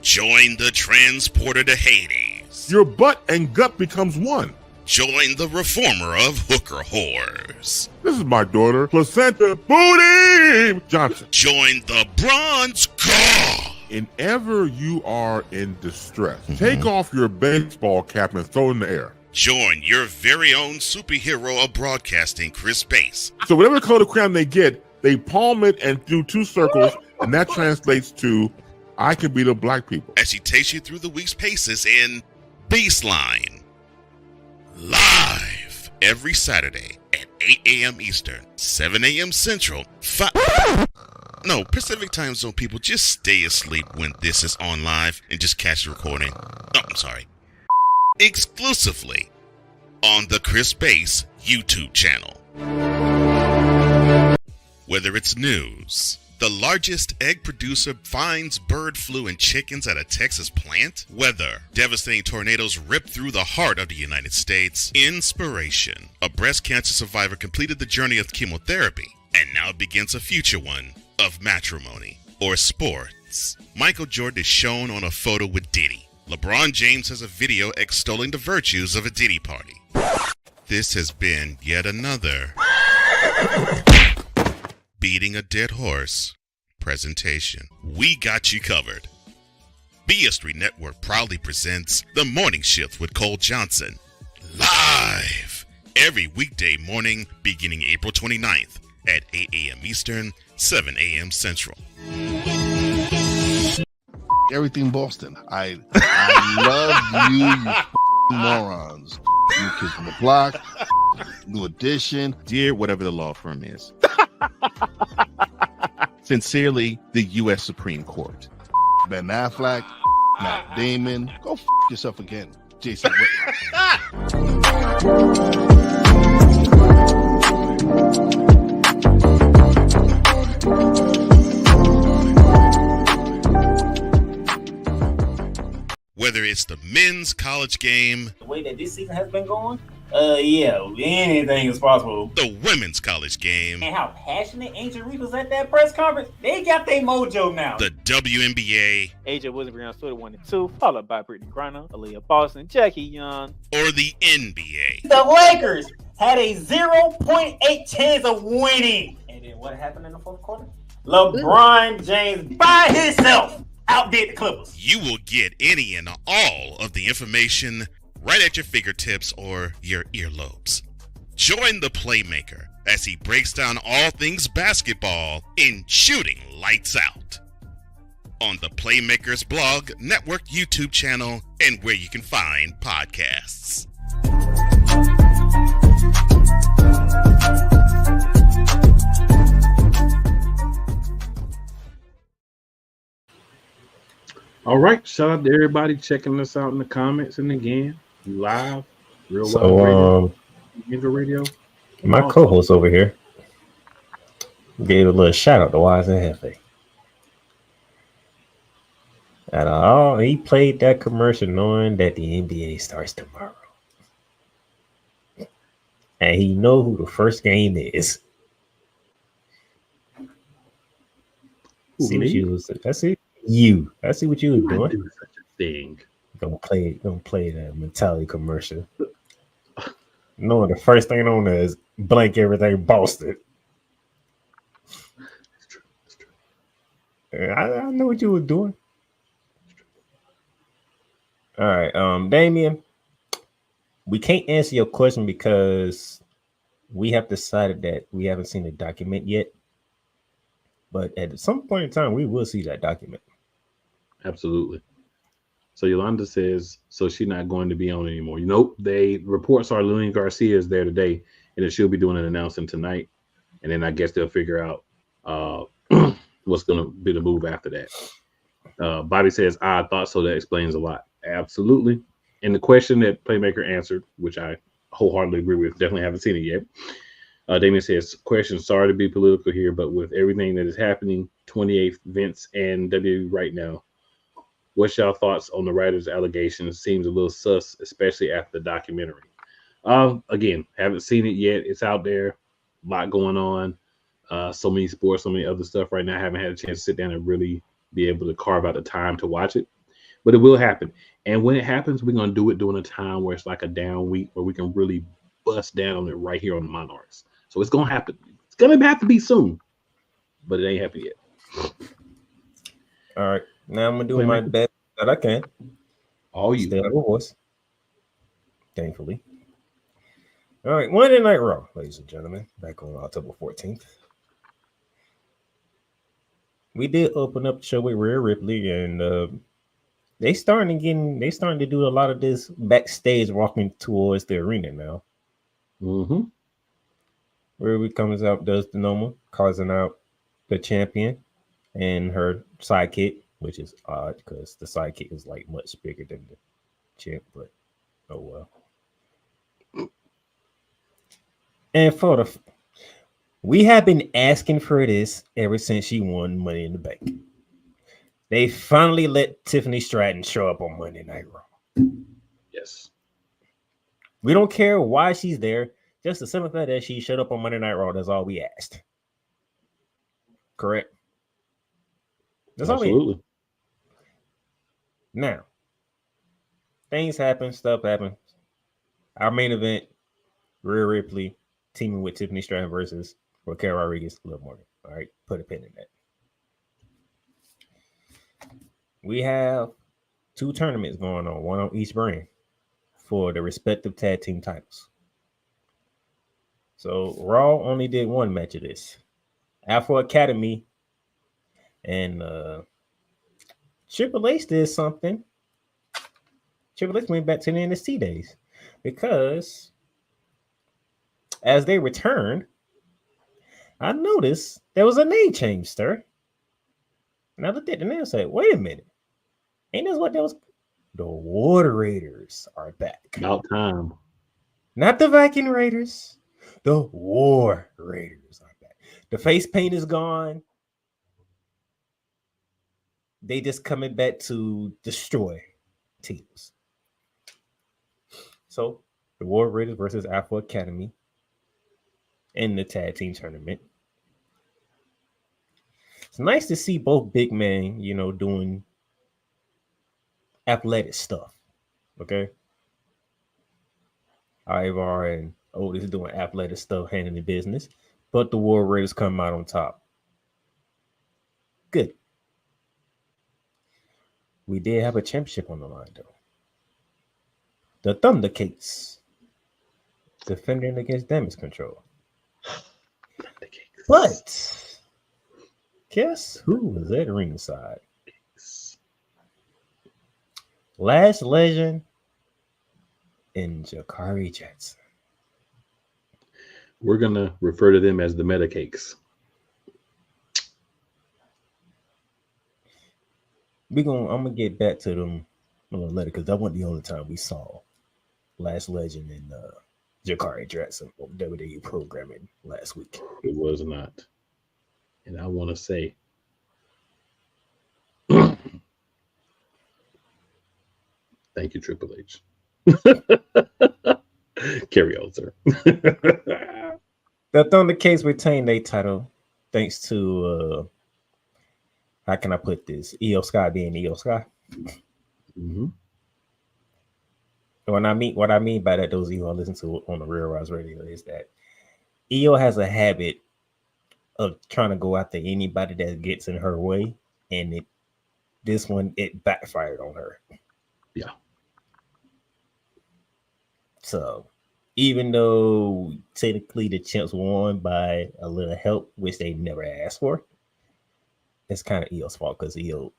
Join the transporter to Hades. Your butt and gut becomes one. Join the reformer of hooker whores. This is my daughter, Placenta Booty Johnson. Join the bronze car. Whenever you are in distress, take off your baseball cap and throw it in the air. Join your very own superhero of broadcasting, Chris Bass. So whatever color crown they get, they palm it and do 2 circles, and that translates to, I can be the black people. As she takes you through the week's paces in Baseline. Live every Saturday at 8 a.m. Eastern, 7 a.m. Central, Pacific Time Zone people, just stay asleep when this is on live and just catch the recording. Oh, I'm sorry. Exclusively on the Chris Bass YouTube channel. Whether it's news, the largest egg producer finds bird flu in chickens at a Texas plant, weather, devastating tornadoes rip through the heart of the United States, inspiration, a breast cancer survivor completed the journey of chemotherapy, and now begins a future one of matrimony or sports. Michael Jordan is shown on a photo with Diddy. LeBron James has a video extolling the virtues of a Diddy party. This has been yet another beating a dead horse presentation. We got you covered. BS3 Network proudly presents The Morning Shift with Cole Johnson. Live every weekday morning beginning April 29th at 8 a.m. Eastern, 7 a.m. Central. Everything Boston. I love you morons. You kids from the block, New Edition. Dear whatever the law firm is. Sincerely, the U.S. Supreme Court. Ben Affleck, Matt Damon. Go yourself again, Jason Whitlock. Whether it's the men's college game, The way that this season has been going, Yeah, anything is possible. The women's college game. And how passionate Ancient Reef was at that press conference. They got their mojo now. The WNBA. AJ Wilson on Twitter 1 and 2, followed by Brittany Griner, Aaliyah Boston, Jackie Young. Or the NBA. The Lakers had a 0.8 chance of winning. And then what happened in the fourth quarter? LeBron James by himself outdid the Clippers. You will get any and all of the information right at your fingertips or your earlobes. Join the Playmaker as he breaks down all things basketball in Shooting Lights Out on the Playmakers blog, network, YouTube channel, and where you can find podcasts. All right, shout out to everybody checking us out in the comments, and again, live, real So, radio. My co-host over here gave a little shout out to Wise and Hefe. And he played that commercial knowing that the NBA starts tomorrow, and he know who the first game is. See what you was. That's it. I see what you was doing. Do such a thing. Don't play that mentality commercial. Knowing the first thing on there is blank everything Boston. It's true. I know what you were doing. All right, Damien, we can't answer your question because we have decided that we haven't seen the document yet. But at some point in time, we will see that document. Absolutely. So Yolanda says, so she's not going to be on anymore. Nope. Reports are Lillian Garcia is there today, and that she'll be doing an announcement tonight. And then I guess they'll figure out what's going to be the move after that. Bobby says, I thought so. That explains a lot. Absolutely. And the question that Playmaker answered, which I wholeheartedly agree with, definitely haven't seen it yet. Damien says, question, sorry to be political here, but with everything that is happening, 28th, Vince, and WWE right now, what's y'all thoughts on the writer's allegations? Seems a little sus, especially after the documentary. Again, haven't seen it yet. It's out there. A lot going on. So many sports, so many other stuff right now. I haven't had a chance to sit down and really be able to carve out the time to watch it. But it will happen. And when it happens, we're going to do it during a time where it's like a down week where we can really bust down on it right here on the Monarchs. So it's going to happen. It's going to have to be soon. But it ain't happened yet. All right. Now I'm going to do my best that I can. All you. Stay on the horse. Thankfully. All right. Monday Night Raw, ladies and gentlemen. Back on October 14th. We did open up the show with Rhea Ripley, and they starting to do a lot of this backstage walking towards the arena now. Mm-hmm. Rhea Ripley comes out, does the normal, causing out the champion and her sidekick, which is odd because the sidekick is like much bigger than the champ, but oh well. And we have been asking for this ever since she won Money in the Bank. They finally let Tiffany Stratton show up on Monday Night Raw. Yes. We don't care why she's there. Just the simple fact that she showed up on Monday Night Raw. That's all we asked. Correct? That's Absolutely. all we asked. Now, things happen. Stuff happens. Our main event, Rhea Ripley teaming with Tiffany Stratton versus Raquel Rodriguez, Liv Morgan. All right, put a pin in that. We have 2 tournaments going on, one on each brand for the respective tag team titles. So Raw only did 1 match of this. Afro Academy and Triple H did something. Triple H went back to the NXT days because as they returned, I noticed there was a name change, sir. And I looked at the name and said, wait a minute. Ain't this what that was? The Water Raiders are back. About time. Not the Viking Raiders. The War Raiders are back. The face paint is gone. They just coming back to destroy teams. So the War Raiders versus Alpha Academy in the tag team tournament. It's nice to see both big men, doing athletic stuff. Okay. Ivar and Otis doing athletic stuff, handling business, but the War Raiders come out on top. Good. We did have a championship on the line, though. The Thundercakes defending against Damage Control. But guess who was at ringside? Last Legend and Jakari Jackson. We're gonna refer to them as the Meta Cakes. I'm gonna get back to them a little later because that wasn't the only time we saw Last Legend and Jakari Jackson on WWE programming last week. It was not. And I want to say, thank you, Triple H. Carry on, sir. The Thundercakes retained their title thanks to how can I put this? Io Sky being Io Sky. Mm-hmm. What I mean by that, those of you who listen to on the Real Rise Radio, is that Io has a habit of trying to go after anybody that gets in her way, and this one backfired on her. Yeah. So even though technically the champs won by a little help, which they never asked for, it's kind of Io's fault because Io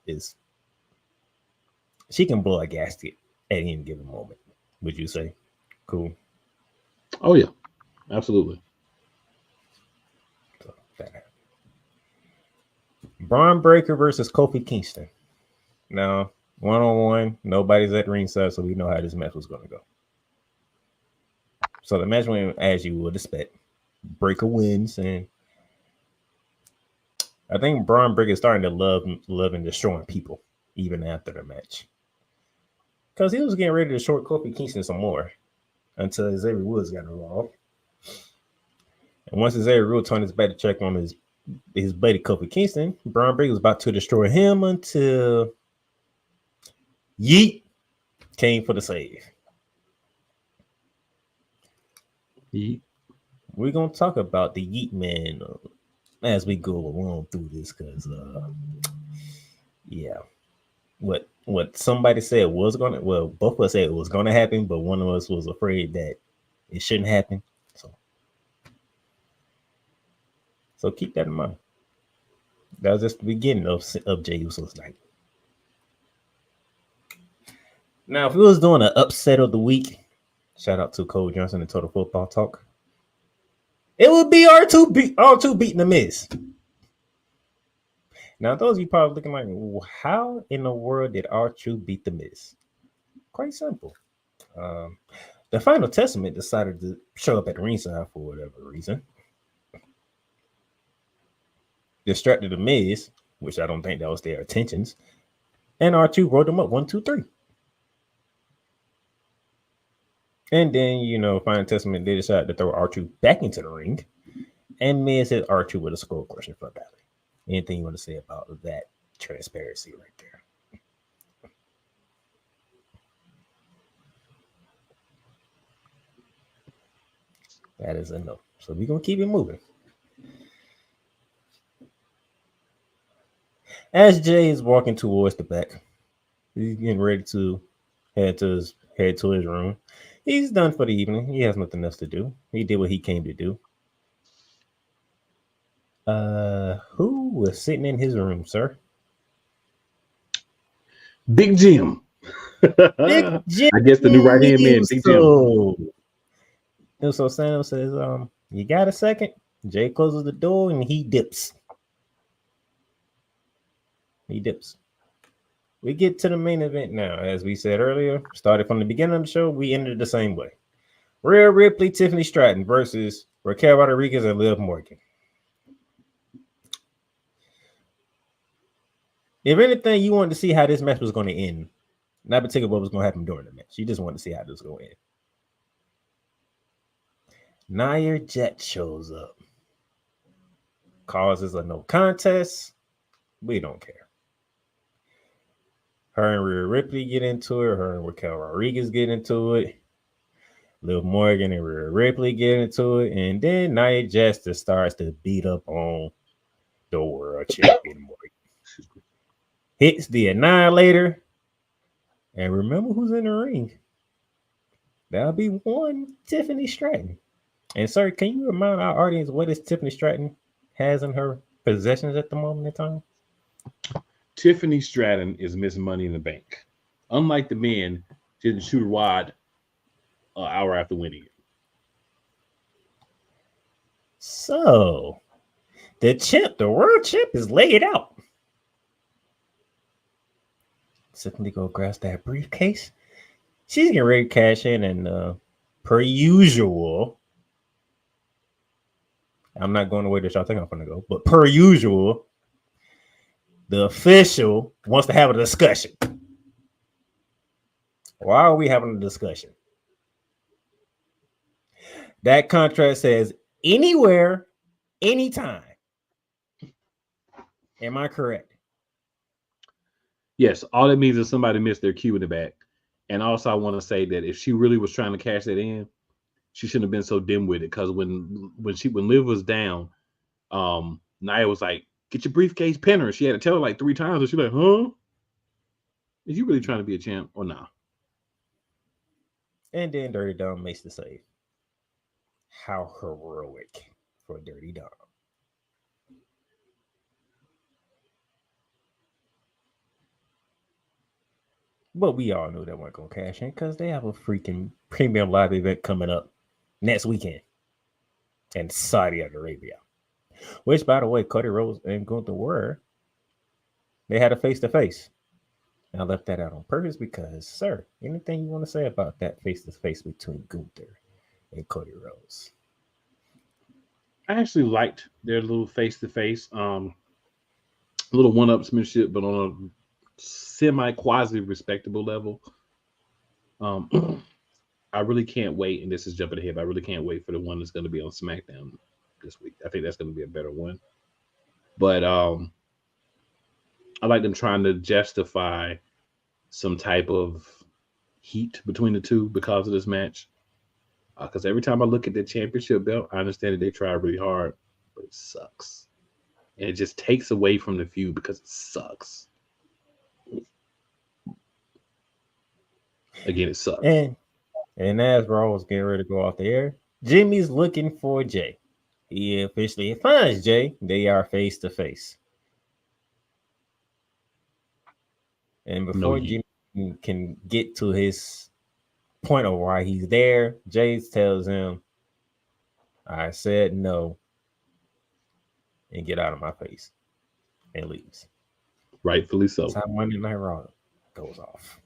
she can blow a gasket at any given moment. Would you say? Cool. Oh yeah, absolutely. So, Braun Breaker versus Kofi Kingston. Now, 1-on-1, nobody's at ringside, so we know how this match was going to go. So the match went as you would expect. Breaker wins, and I think Braun Breaker is starting to love and destroying people even after the match. Because he was getting ready to short Kofi Kingston some more until Xavier Woods got involved. And once Xavier Woods turned his back to check on his buddy Kofi Kingston, Braun Breaker was about to destroy him until Yeet came for the save. Yeet. We're going to talk about the Yeet Man as we go along through this because, yeah. What somebody said was going to, well, both of us said it was going to happen, but one of us was afraid that it shouldn't happen. So keep that in mind. That was just the beginning of Jey Uso's night. Now, if we was doing an upset of the week, shout out to Cole Johnson and Total Football Talk, it would be R2 beating the Miz. Now, those of you probably looking like, how in the world did R2 beat the Miz? Quite simple. The Final Testament decided to show up at the ringside for whatever reason. Distracted the Miz, which I don't think that was their intentions. And R2 rolled them up 1, 2, 3. And then, Final Testament, they decided to throw R2 back into the ring. And Miz hit R2 with a skull crushing for Valley. Anything you want to say about that transparency right there? That is a no. So we're going to keep it moving. As Jay is walking towards the back, he's getting ready to head to his room. He's done for the evening. He has nothing else to do. He did what he came to do. Who was sitting in his room, sir? Big Jim. Big Jim. I guess the new right hand man, Big Jim. So Sam says, you got a second? Jay closes the door and he dips. We get to the main event now. As we said earlier, started from the beginning of the show, we ended the same way. Rhea Ripley, Tiffany Stratton versus Raquel Rodriguez and Liv Morgan. If anything, you wanted to see how this match was going to end. Not particularly what was going to happen during the match. You just wanted to see how this was going to end. Nia Jax shows up. Causes a no contest. We don't care. Her and Rhea Ripley get into it. Her and Raquel Rodriguez get into it. Liv Morgan and Rhea Ripley get into it. And then Nia Jax just starts to beat up on the world champion Morgan. Hits the Annihilator. And remember who's in the ring. That'll be one Tiffany Stratton. And sir, can you remind our audience what is Tiffany Stratton has in her possessions at the moment in time? Tiffany Stratton is Miss Money in the Bank. Unlike the men, she didn't shoot a wad an hour after winning it. So, the world champ is laid out. Simply go grasp that briefcase. She's getting ready to cash in, and per usual, I'm not going the way that y'all think I'm going to go, but per usual, the official wants to have a discussion. Why are we having a discussion? That contract says anywhere, anytime. Am I correct? Yes, all it means is somebody missed their cue in the back. And also, I want to say that if she really was trying to cash that in, she shouldn't have been so dim with it. Because when Liv was down, Nia was like, "Get your briefcase, pin her." She had to tell her like 3 times, and she's like, "Huh? Is you really trying to be a champ or not?" And then Dirty Dom makes the save. How heroic for Dirty Dom. But we all knew they weren't going to cash in because they have a freaking premium live event coming up next weekend in Saudi Arabia. Which, by the way, Cody Rhodes and Gunther were. They had a face-to-face. And I left that out on purpose because, sir, anything you want to say about that face-to-face between Gunther and Cody Rhodes? I actually liked their little face-to-face, little one-upsmanship, but on a semi-quasi respectable level. I really can't wait, and this is jumping ahead, but I really can't wait for the one that's going to be on SmackDown this week. I think that's going to be a better one. But I like them trying to justify some type of heat between the two because of this match. Because every time I look at the championship belt, I understand that they try really hard, but it sucks. And it just takes away from the feud because it sucks. Again, it sucks. And as Raw was getting ready to go off the air, Jimmy's looking for Jay. He officially finds Jay. They are face to face. And before Jimmy can get to his point of why he's there, Jay tells him, "I said no," and get out of my face, and leaves. Rightfully so. That's how Monday Night Raw goes off.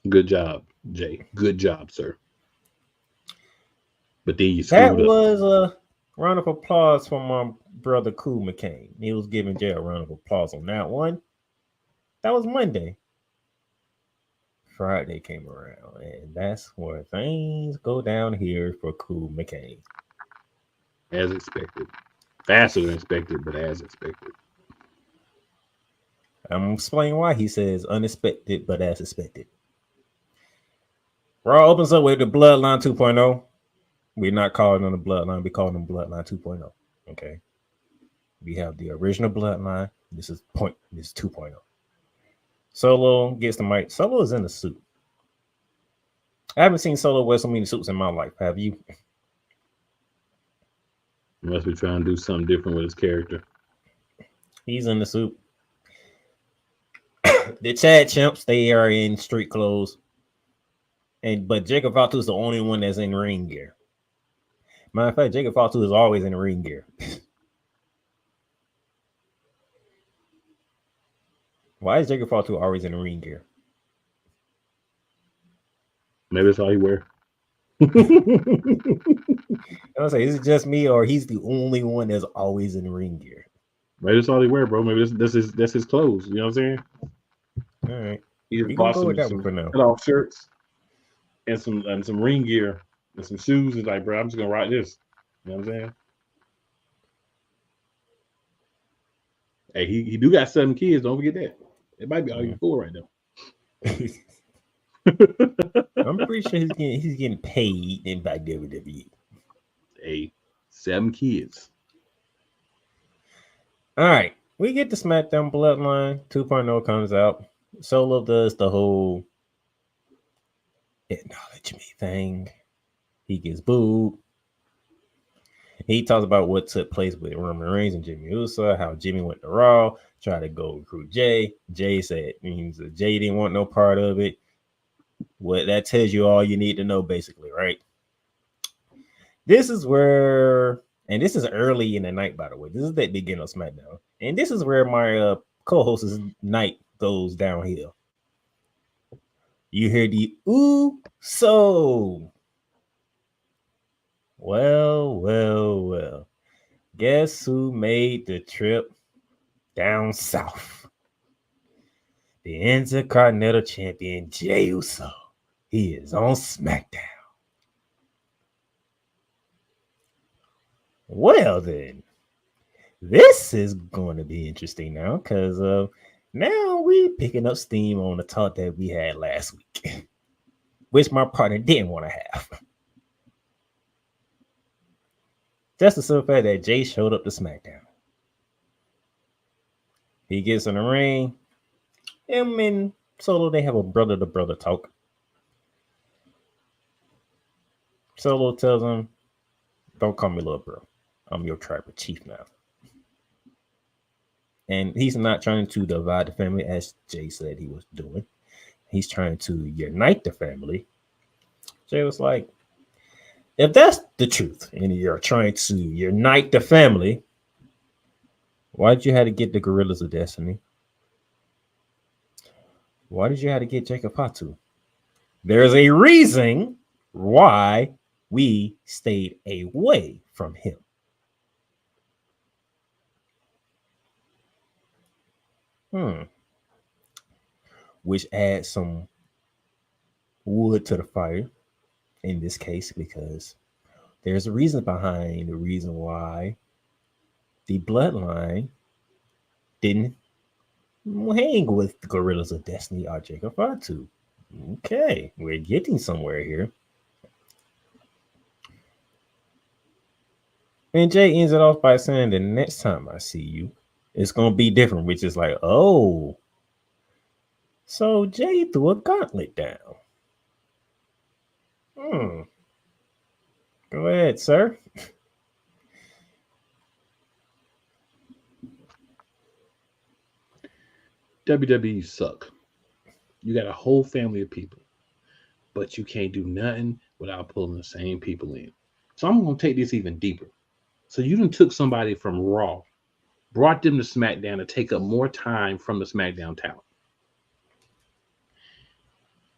Good job, Jay. Good job, sir. But then you That screwed up. was a round of applause from my brother Cool McCain. He was giving Jay a round of applause on that one. That was Monday. Friday came around, and that's where things go down here for Cool McCain. As expected. Faster than expected, but as expected. I'm explaining why he says unexpected, but as expected. Raw opens up with the Bloodline 2.0. We're not calling them the Bloodline. We're calling them Bloodline 2.0. Okay. We have the original Bloodline. This is 2.0. Solo gets the mic. Solo is in the suit. I haven't seen Solo wear so many suits in my life. Have you? He must be trying to do something different with his character. He's in the suit. The Chad Champs, they are in street clothes. But Jacob Fatu is the only one that's in ring gear. Matter of fact, Jacob Fatu is always in ring gear. Why is Jacob Fatu always in ring gear? Maybe that's all he wear. I was say, is it just me or he's the only one that's always in ring gear? Maybe that's all he wear, bro. Maybe that's his clothes. You know what I'm saying? All right. He just bought some cut-off shirts and some ring gear and some shoes. Is like, bro, I'm just gonna rock this. You know what I'm saying? Hey, he do got 7 kids. Don't forget that. It might be arguing 4 right now. I'm pretty sure he's getting paid in by WWE. Hey, 7 kids. All right, we get the SmackDown Bloodline 2.0 comes out. Solo does the whole acknowledge me thing. He gets booed. He talks about what took place with Roman Reigns and Jimmy Uso, how Jimmy went to Raw, tried to go recruit Jay. Jay said Jay didn't want no part of it. What that tells you all you need to know, basically, right? This is where, and this is early in the night, by the way. This is the beginning of SmackDown, and this is where my co-host's night goes downhill. You hear the ooh so. Well. Guess who made the trip down south? The Intercontinental Champion Jey Uso. He is on SmackDown. Well then, this is going to be interesting now because now we picking up steam on the talk that we had last week, which my partner didn't want to have. Just the simple fact that Jay showed up to SmackDown. He gets in the ring. Him and Solo, they have a brother-to-brother talk. Solo tells him, don't call me little bro. I'm your tribal chief now. And he's not trying to divide the family as Jay said he was doing. He's trying to unite the family. Jay was like, if that's the truth and you're trying to unite the family, why did you have to get the Gorillas of Destiny? Why did you have to get Jacob Fatu? There's a reason why we stayed away from him. Which adds some wood to the fire in this case, because there's a reason behind the reason why the Bloodline didn't hang with the Gorillas of Destiny or Jacob Fatu. Okay, we're getting somewhere here. And Jay ends it off by saying the next time I see you, it's going to be different, which is like, oh. So Jay threw a gauntlet down. Go ahead, sir. WWE suck. You got a whole family of people, but you can't do nothing without pulling the same people in. So I'm going to take this even deeper. So you done took somebody from Raw, brought them to SmackDown to take up more time from the SmackDown talent.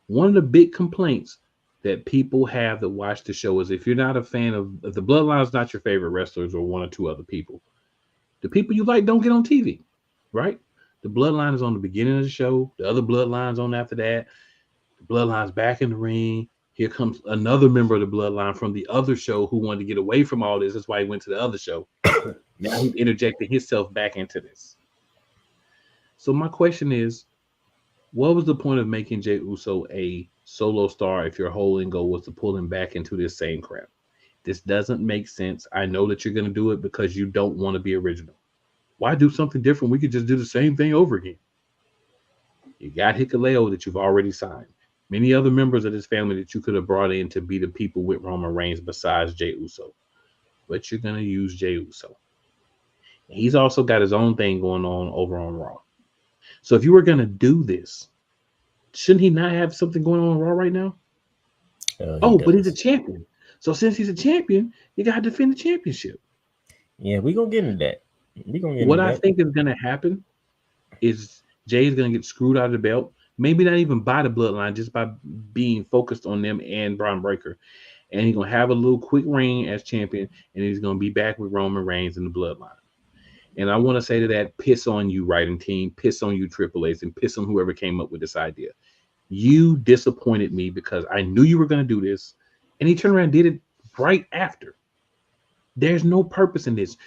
One of the big complaints that people have that watch the show is if you're not a fan of the Bloodline, is not your favorite wrestlers or 1 or 2 other people, the people you like don't get on TV, right? The Bloodline is on the beginning of the show. The other Bloodline's on after that. The Bloodline's back in the ring. Here comes another member of the Bloodline from the other show who wanted to get away from all this. That's why he went to the other show. Now he's interjecting himself back into this. So my question is, what was the point of making Jey Uso a solo star if your whole end goal was to pull him back into this same crap? This doesn't make sense. I know that you're going to do it because you don't want to be original. Why do something different? We could just do the same thing over again. You got Hikuleo that you've already signed. Many other members of this family that you could have brought in to be the people with Roman Reigns besides Jey Uso. But you're going to use Jey Uso. He's also got his own thing going on over on Raw. So if you were going to do this, shouldn't he not have something going on Raw right now? But he's a champion. So since he's a champion, you got to defend the championship. Yeah, we're going to get into that. What I think is going to happen is Jay's going to get screwed out of the belt. Maybe not even by the Bloodline, just by being focused on them and Braun Breaker. And he's going to have a little quick reign as champion, and he's going to be back with Roman Reigns in the Bloodline. And I want to say to that, piss on you, writing team, piss on you, Triple H, and piss on whoever came up with this idea. You disappointed me because I knew you were going to do this, And he turned around and did it right after. There's no purpose in this.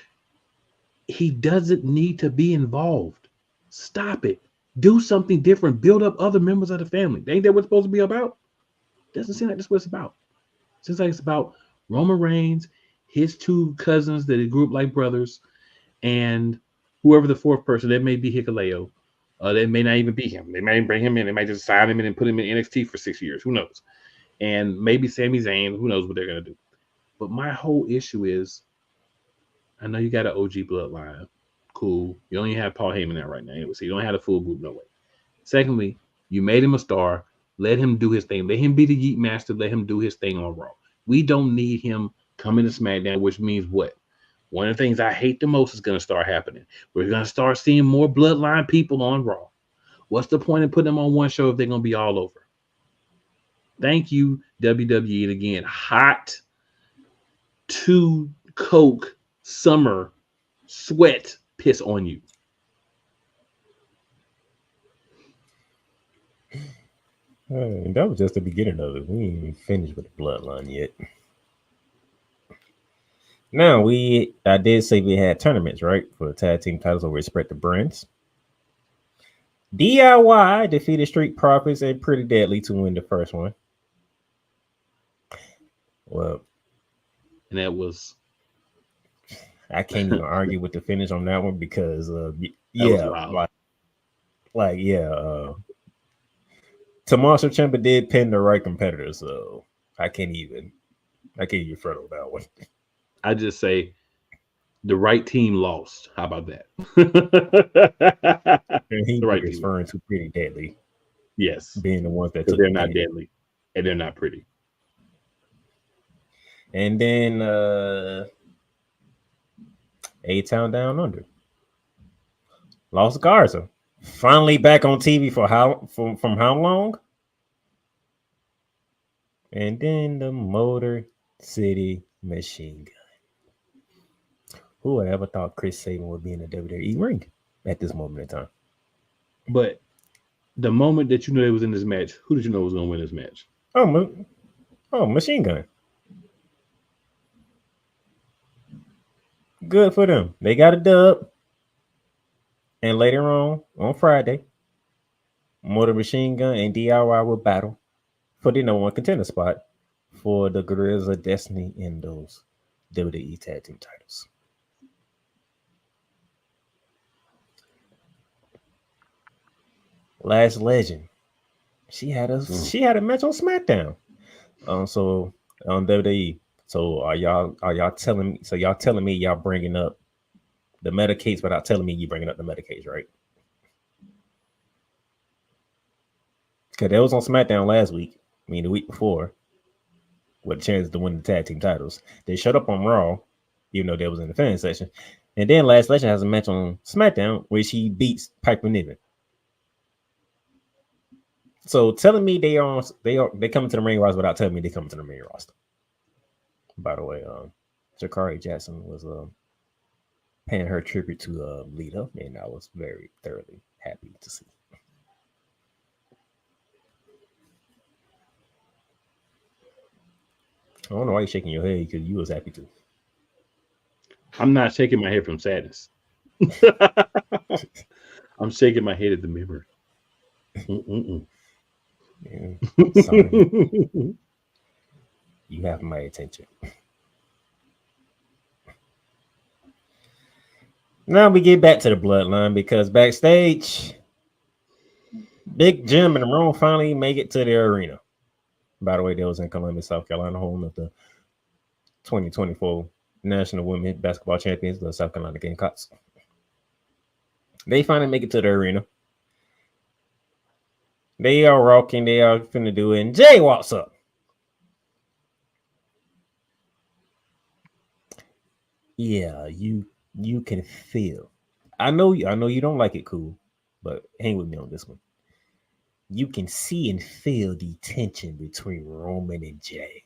He doesn't need to be involved. Stop it. Do something different. Build up other members of the family. Ain't that what it's supposed to be about? Doesn't seem like that's what it's about. It seems like it's about Roman Reigns, his two cousins that he grew up like brothers, and whoever the fourth person, that may be Hikuleo. That may not even be him. They may bring him in. They might just sign him in and put him in NXT for 6 years. Who knows? And maybe Sami Zayn. Who knows what they're going to do? But my whole issue is, I know you got an OG bloodline. Cool. You only have Paul Heyman there right now. Anyway, so you don't have a full group, no way. Secondly, you made him a star. Let him do his thing. Let him be the Yeet Master. Let him do his thing on Raw. We don't need him coming to SmackDown, which means what? One of the things I hate the most is going to start happening. We're going to start seeing more bloodline people on Raw. What's the point in putting them on one show if they're going to be all over? Thank you, WWE. And again, hot 2 Coke summer sweat piss on you. That was just the beginning of it. We ain't even finished with the bloodline yet. Now, I did say we had tournaments, right? For the tag team titles over respective brands. DIY defeated Street Profits and Pretty Deadly to win the first one. Well, and that was, I can't even argue with the finish on that one because Tommaso Ciampa did pin the right competitor, so I can't even front on that one. I just say the right team lost. How about that? And he was referring to Pretty Deadly. Yes. Being the ones that they're not deadly and they're not pretty. And then A-Town Down Under. Los Garza. Finally back on TV from how long? And then the Motor City Machine Gun. Who would ever thought Chris Sabin would be in the WWE ring at this moment in time? But the moment that you knew they was in this match, who did you know was going to win this match? Oh, Machine Gun. Good for them. They got a dub. And later on Friday, Motor Machine Gun and DIY will battle for the number 1 contender spot for the Guerrillas of Destiny in those WWE Tag Team titles. Last Legend. She had a match on SmackDown. So on WWE. So are y'all telling me? So y'all telling me y'all bringing up the Medicates without telling me you bringing up the Medicates, right? Because that was on SmackDown last week. I mean, the week before, with a chance to win the tag team titles. They showed up on Raw, even though they was in the fan section. And then Last Legend has a match on SmackDown where she beats Piper Niven. So telling me they coming to the main roster without telling me they coming to the main roster. By the way, Jakari Jackson was paying her tribute to Lita, and I was very thoroughly happy to see. I don't know why you're shaking your head because you was happy too. I'm not shaking my head from sadness. I'm shaking my head at the mirror. Yeah, sorry. You have my attention. Now we get back to the bloodline because backstage, Big Jim and Ramon finally make it to the arena. By the way, they was in Columbus, South Carolina, home of the 2024 National Women's Basketball Champions, the South Carolina Gamecocks. They finally make it to the arena. They are rocking, they are finna do it, and Jay walks up. Yeah, you can feel. I know you don't like it, cool, but hang with me on this one. You can see and feel the tension between Roman and Jay.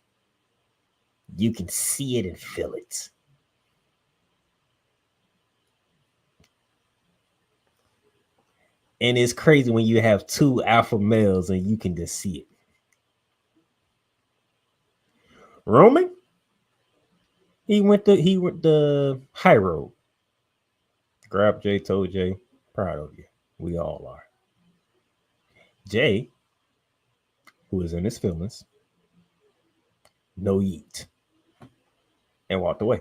You can see it and feel it. And it's crazy when you have two alpha males and you can just see it. Roman, he went the high road. Grab Jay, told Jay, proud of you. We all are. Jay, who is in his feelings, no yeet, and walked away.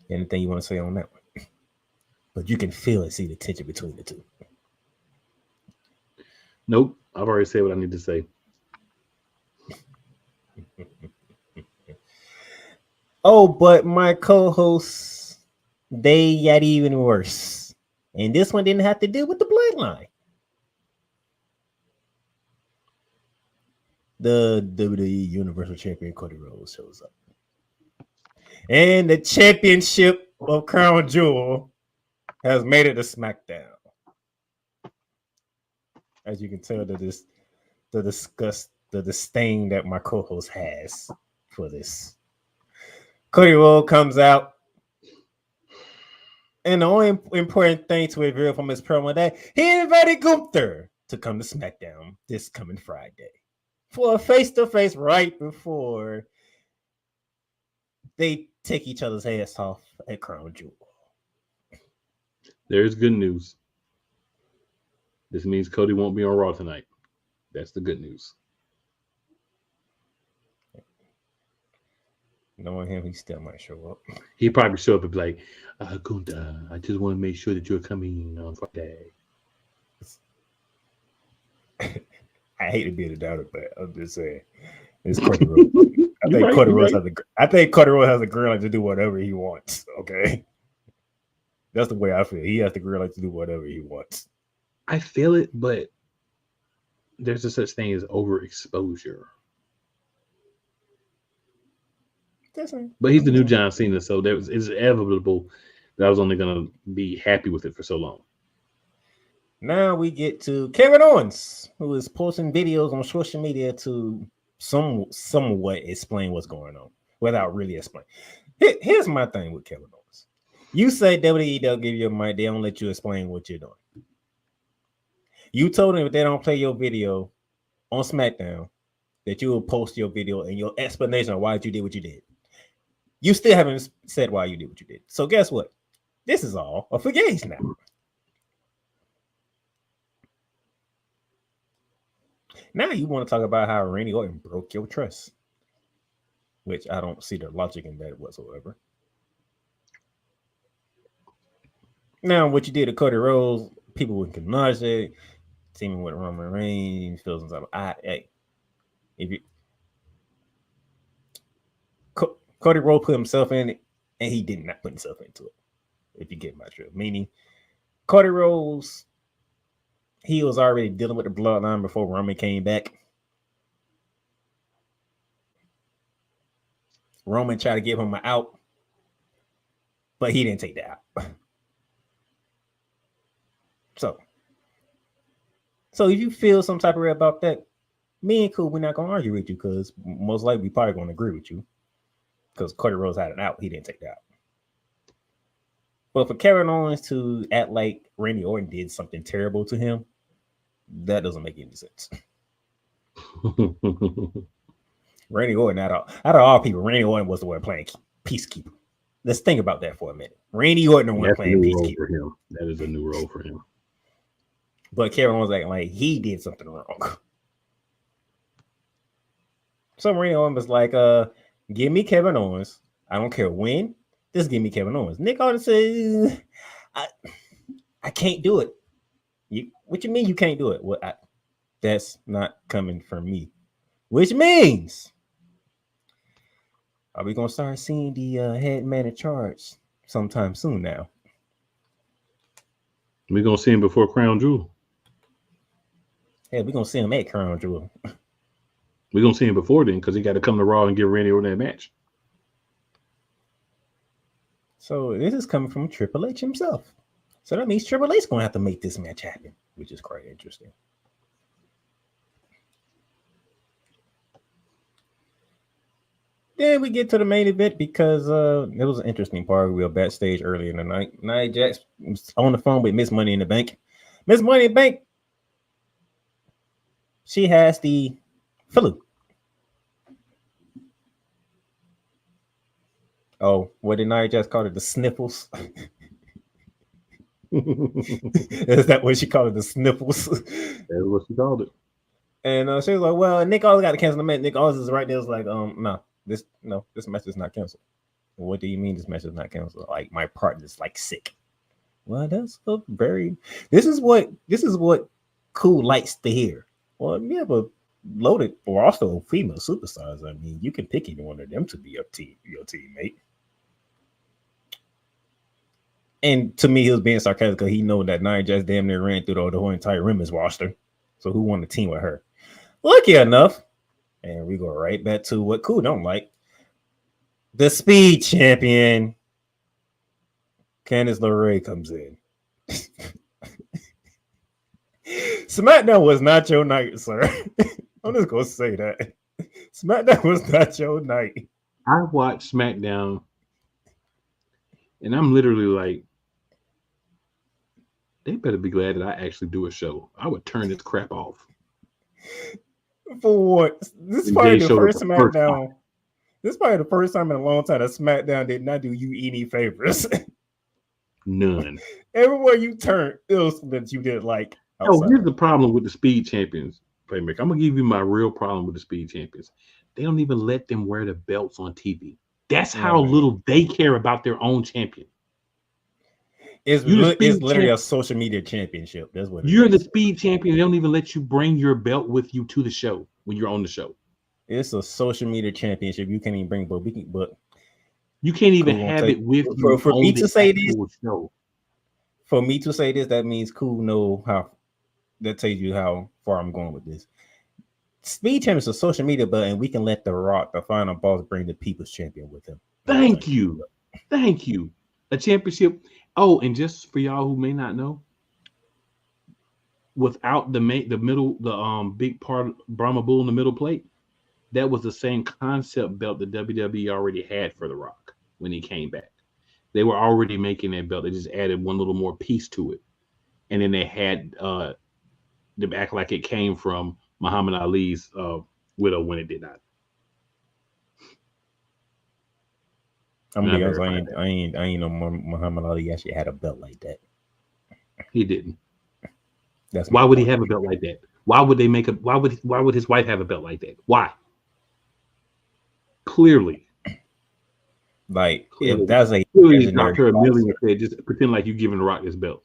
Anything you want to say on that one? But you can feel and see the tension between the two. Nope. I've already said what I need to say. Oh, but my co-hosts, they got even worse. And this one didn't have to deal with the bloodline. The WWE Universal Champion Cody Rhodes shows up. And the championship of Crown Jewel has made it to SmackDown. As you can tell, the disgust, the disdain that my co-host has for this. Cody Rhodes comes out. And the only important thing to reveal from his promo that he invited Gunther to come to SmackDown this coming Friday for a face-to-face right before they take each other's heads off at Crown Jewel. There's good news. This means Cody won't be on Raw tonight. That's the good news. Knowing him, he still might show up. He probably show up and be like, Gunther, I just want to make sure that you're coming on Friday. I hate to be the doubter, but I'm just saying. It's Cody Rhodes. I think Cody Rhodes has a green light to do whatever he wants. Okay. That's the way I feel. He has the green light to do whatever he wants. I feel it, but there's a such thing as overexposure. But he's the new John Cena, so it's inevitable that I was only going to be happy with it for so long. Now we get to Kevin Owens, who is posting videos on social media to somewhat explain what's going on without really explaining. Here's my thing with Kevin Owens. You say WWE don't give you a mic, they don't let you explain what you're doing. You told them if they don't play your video on SmackDown, that you will post your video and your explanation of why you did what you did. You still haven't said why you did what you did. So guess what? This is all a forgave now. Now you want to talk about how Randy Orton broke your trust, which I don't see the logic in that whatsoever. Now, what you did to Cody Rhodes, people would acknowledge it. Teaming with Roman Reigns, feels like Cody Rhodes put himself in it, and he did not put himself into it. If you get my drift, meaning Cody Rhodes, he was already dealing with the bloodline before Roman came back. Roman tried to give him an out, but he didn't take that out. So if you feel some type of way about that, me and Cool, we're not going to argue with you because most likely we probably going to agree with you because Cody Rhodes had an out. He didn't take that out. But for Kevin Owens to act like Randy Orton did something terrible to him, that doesn't make any sense. Randy Orton, out of all people, Randy Orton was the one playing Peacekeeper. Let's think about that for a minute. Randy Orton the one playing Peacekeeper. For him. That is a new role for him. But Kevin Owens acting like he did something wrong. So Randy Orton was like, give me Kevin Owens. I don't care when. Just give me Kevin Owens. Nick Aldis says, I can't do it. What you mean you can't do it? Well, that's not coming from me. Which means, are we going to start seeing the head man in charge sometime soon now? We're going to see him before Crown Jewel. Yeah, we're going to see him at Crown Jewel. We're going to see him before then because he got to come to Raw and give Randy Orton that match. So this is coming from Triple H himself. So that means Triple H is going to have to make this match happen, which is quite interesting. Then we get to the main event because it was an interesting part. We were backstage earlier in the night. Nia Jax was on the phone with Miss Money in the Bank. Miss Money in the Bank, she has the flu. Oh, what did Nia Jax call it? The sniffles. Is that what she called it? The sniffles. That's what she called it. And she was like, "Well, Nick always got to cancel the match." Nick always is right there. Was like, this match is not canceled." What do you mean this match is not canceled? Like my partner's like sick. Well, that's a very. This is what Cool likes to hear. Well, you have a loaded or also female superstars. I mean, you can pick any one of them to be your teammate. And to me, he was being sarcastic because he know that Nia Jax damn near ran through the whole entire women's roster. So who won the team with her? Lucky enough, and we go right back to what Cool don't like. The Speed Champion, Candice LeRae, comes in. SmackDown was not your night, sir. I'm just gonna say that. SmackDown was not your night. I watched SmackDown, and I'm literally like, they better be glad that I actually do a show. I would turn this crap off. For what? This is probably the first SmackDown. This is probably the first time in a long time that SmackDown did not do you any favors. None. Everywhere you turn, it was that you did like. Oh, here's the problem with the Speed Champions, Playmaker. I'm gonna give you my real problem with the Speed Champions. They don't even let them wear the belts on TV. That's how little they care about their own champion. It's literally a social media championship. That's what you're the Speed Champion. They don't even let you bring your belt with you to the show when you're on the show. It's a social media championship. You can't even bring, but you can't even have it with you. For me to say this, for me to say this, that means Cool know how. That tells you how far I'm going with this. Speed Champion is a social media button. We can let The Rock, the final boss, bring the People's Champion with him. Thank you. A championship. Oh, and just for y'all who may not know, without the big part Brahma Bull in the middle plate, that was the same concept belt that WWE already had for The Rock when he came back. They were already making that belt. They just added one little more piece to it, and then they had them act like it came from Muhammad Ali's widow when it did not. I'm gonna be honest, I ain't know Muhammad Ali actually had a belt like that. He didn't. Why would he have a belt like that? Why would his wife have a belt like that? Why? Clearly. If that's a Dr. Amelia said, just pretend like you're giving The Rock this belt.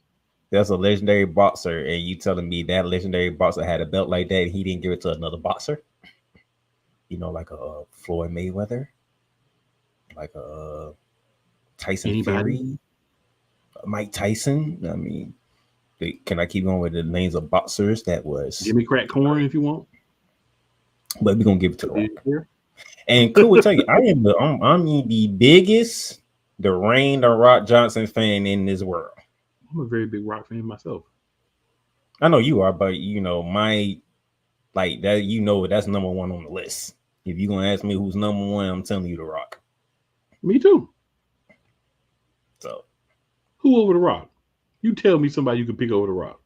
That's a legendary boxer, and you telling me that legendary boxer had a belt like that and he didn't give it to another boxer? You know, like a Floyd Mayweather, like a Tyson Fury, Mike Tyson. I mean, can I keep going with the names of boxers? That was Jimmy Crack Corn if you want, but we're gonna give it to The Rock. And Cool will tell you, I'm the biggest Dwayne The Rock Johnson fan in this world. I'm a very big Rock fan myself. I know you are, but you know that's number one on the list. If you're gonna ask me who's number one, I'm telling you The Rock. Me too. So who over The Rock? You tell me somebody you can pick over The Rock.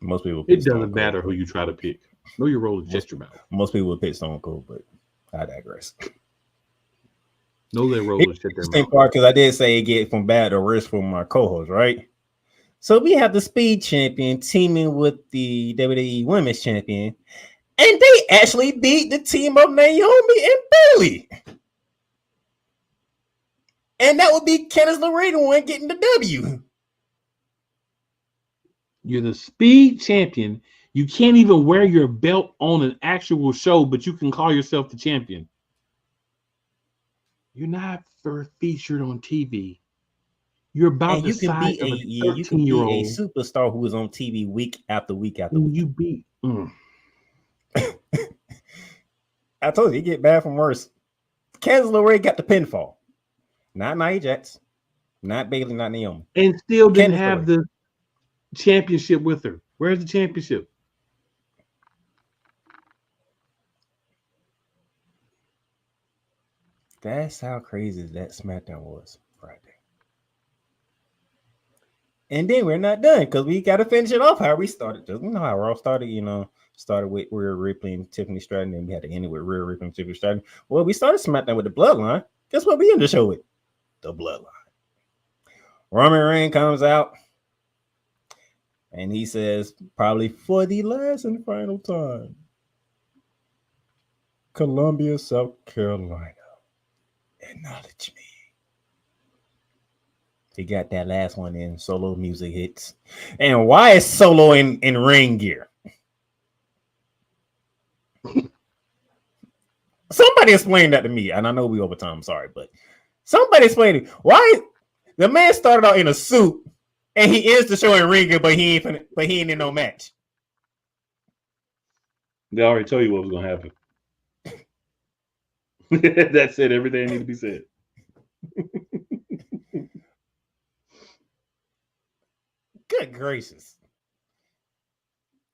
Most people. It doesn't matter who you try to pick. Know your role is just your mouth. Most people would pick Stone Cold, but I digress. Know their role is shut their mouth. Because I did say it get from bad to worse from my co-host, right? So we have the Speed Champion teaming with the WWE Women's Champion, and they actually beat the team of Naomi and Bayley. And that would be Candice LeRae the one getting the W. You're the Speed Champion. You can't even wear your belt on an actual show, but you can call yourself the champion. You're not featured on TV. You're about the size of a 13-year-old. A superstar who is on TV week after week after week. You beat. I told you, it get bad from worse. Candice LeRae got the pinfall. Not Nia Jax. Not Bayley, not Naomi. And still didn't have the championship with her. Where's the championship? That's how crazy that SmackDown was Friday. And then we're not done because we got to finish it off how we started. Just, you know how Raw started, started with Rhea Ripley and Tiffany Stratton, and we had to end it with Rhea Ripley and Tiffany Stratton. Well, we started SmackDown with the Bloodline. Guess what we ended the show with? the Bloodline. Roman Reigns comes out and he says, probably for the last and final time, Columbia, South Carolina, acknowledge me. He got that last one in. Solo music hits. And why is Solo in ring gear? Somebody explain that to me. And I know we over time, sorry, but somebody explain it. Why the man started out in a suit and he ends the show in ring gear, but he ain't in no match. They already told you what was gonna happen. That said everything needs to be said. Good gracious.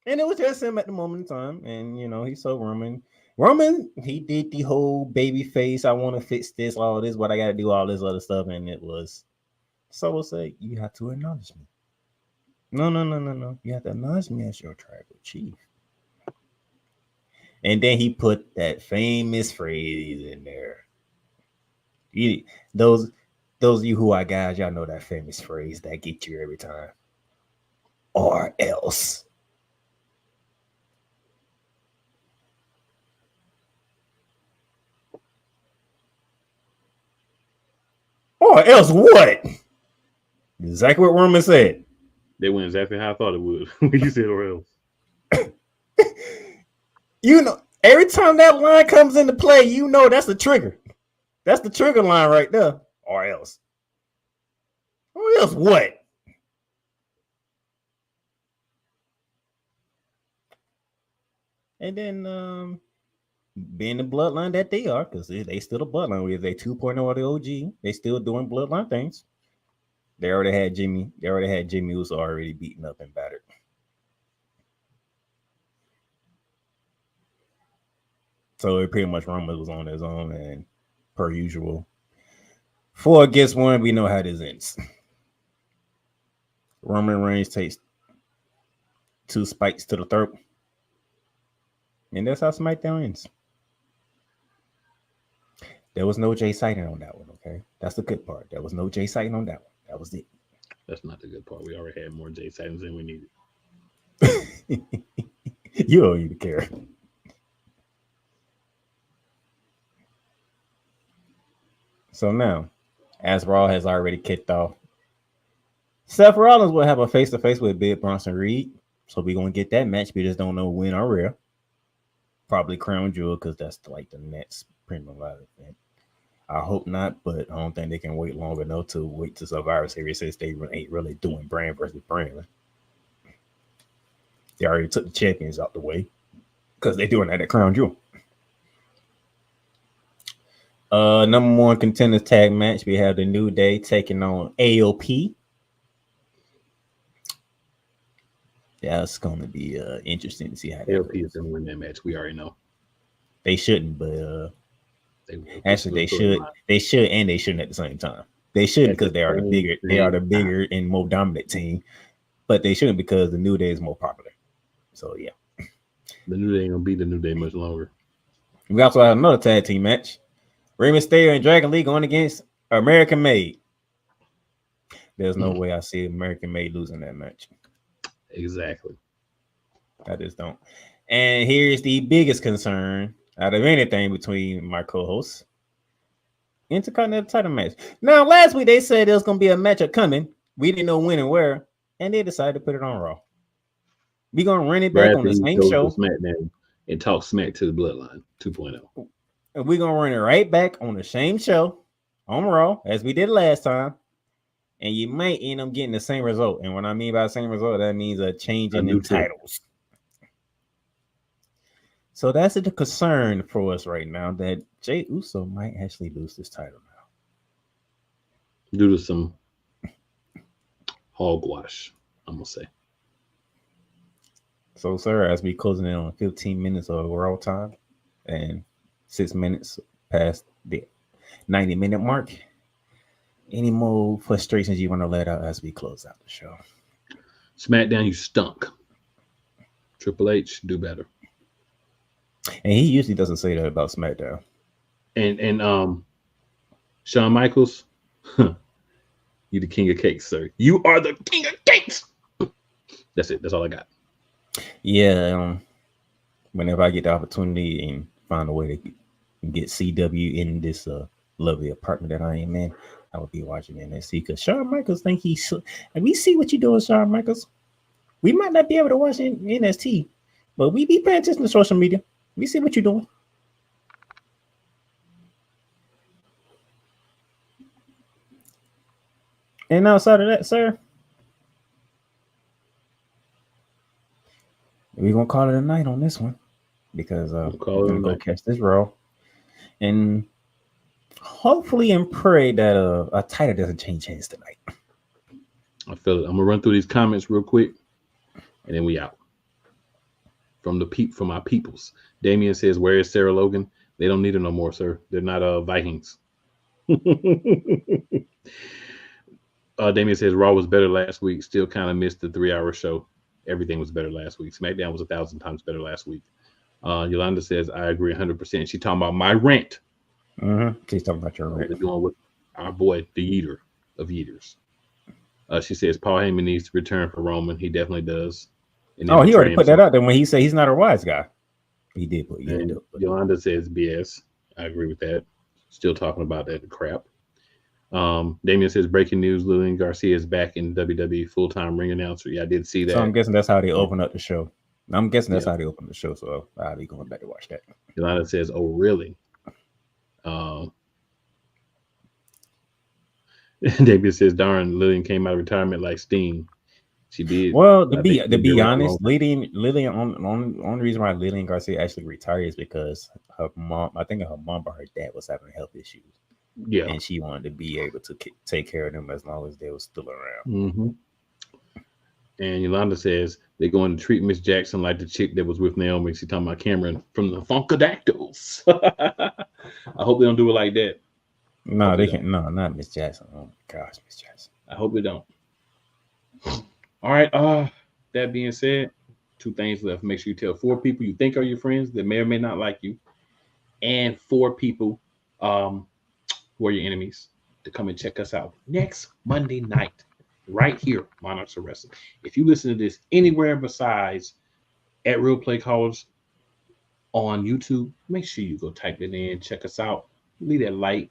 And it was just him at the moment in time. And, you know, he saw Roman. Roman, he did the whole baby face. I want to fix this, all this, what I got to do, all this other stuff. And it was Solo say, you have to acknowledge me. No. You have to acknowledge me as your tribal chief. And then he put that famous phrase in there. Those of you who are guys, y'all know that famous phrase that gets you every time. Or else. Or else what? Exactly what Roman said. They went exactly how I thought it would when you said or else. You know, every time that line comes into play, you know that's the trigger. That's the trigger line right there. Or else. Or else what? And then being the bloodline that they are, because they still a bloodline. With a 2.0 or the OG, they still doing bloodline things. They already had Jimmy. They already had Jimmy, who's already beaten up and battered. So it pretty much Roman was on his own, and per usual, 4 against 1, we know how this ends. Roman Reigns takes 2 spikes to the throat, and that's how SmackDown ends. There was no Jay sighting on that one, okay? That's the good part. There was no Jay sighting on that one. That was it. That's not the good part. We already had more Jay sightings than we needed. You don't even care. So now, as Raw has already kicked off, Seth Rollins will have a face-to-face with Big Bronson Reed. So we're going to get that match. We just don't know when or where. Probably Crown Jewel, because that's like the next premium live event. I hope not, but I don't think they can wait long enough to wait to Survivor Series since they ain't really doing brand versus brand. They already took the champions out the way because they're doing that at Crown Jewel. Number 1 contenders tag match. We have the New Day taking on AOP. That's going to be interesting to see how that AOP goes. is going to win that match. We already know. They shouldn't, but actually they should. They should, and they shouldn't at the same time. They should because they are the bigger. They are the bigger and more dominant team, but they shouldn't because the New Day is more popular. So yeah, the New Day ain't gonna be the New Day much longer. We also have another tag team match. Rey Mysterio and Dragon Lee going against American Made. There's no way I see American Made losing that match. Exactly. I just don't. And here's the biggest concern out of anything between my co-hosts. Intercontinental title match. Now, last week they said there was going to be a matchup coming. We didn't know when and where, and they decided to put it on Raw. We're going to run it back on the same show. SmackDown and talk smack to the Bloodline 2.0. And we're going to run it right back on the same show on Raw as we did last time. And you might end up getting the same result. And what I mean by the same result, that means a change in the titles. So that's the concern for us right now, that Jey Uso might actually lose this title now. Due to some hogwash, I'm going to say. So, sir, as we closing in on 15 minutes of Raw time and 6 minutes past the 90-minute mark, any more frustrations you want to let out as we close out the show? SmackDown, you stunk. Triple H, do better. And he usually doesn't say that about SmackDown. And Shawn Michaels, You the king of cakes, sir. You are the king of cakes. That's it. That's all I got. Yeah, whenever I get the opportunity and find a way to get CW in this lovely apartment that I am in, I would be watching NXT because Shawn Michaels think he's. And we see what you're doing, Shawn Michaels. We might not be able to watch NXT, but we be paying attention to social media. We see what you're doing. And outside of that, sir, we're gonna call it a night on this one because we're gonna go catch this Raw, and hopefully and pray that a title doesn't change hands tonight. I feel it. I'm gonna run through these comments real quick, and then we out. From my peoples. Damien says, "Where is Sarah Logan? They don't need her no more, sir. They're not Vikings." Damien says Raw was better last week. Still kind of missed the 3-hour show. Everything was better last week. SmackDown was 1,000 times better last week. Yolanda says I agree 100%. She talking about my rant. She's talking about your rant. We're doing with our boy, the Eater of Eaters. She says Paul Heyman needs to return for Roman. He definitely does. He already put that out there when he said he's not a wise guy. He did put Yolanda says BS. I agree with that. Still talking about that crap. Damien says breaking news: Lillian Garcia is back in WWE full-time ring announcer. Yeah, I did see that. So I'm guessing that's how they open up the show. I'm guessing that's how they open the show. So I'll be going back to watch that. Yolanda says, "Oh, really?" Damien says, "Darn, Lillian came out of retirement like Steen." She did. Well, to be honest, Lillian only reason why Lillian Garcia actually retired is because her mom, I think her mom or her dad was having health issues. Yeah, and she wanted to be able to take care of them as long as they were still around. Mm-hmm. And Yolanda says they're going to treat Miss Jackson like the chick that was with Naomi. She talking about Cameron from the Funkadactyls. I hope they don't do it like that. No, they can't. No, not Miss Jackson. Oh my gosh, Miss Jackson. I hope they don't. All right. That being said, 2 things left. Make sure you tell 4 people you think are your friends that may or may not like you, and 4 people who are your enemies to come and check us out next Monday night, right here, Monarchs of Wrestling. If you listen to this anywhere besides at Real Play Callers on YouTube, make sure you go type it in, check us out, leave that like,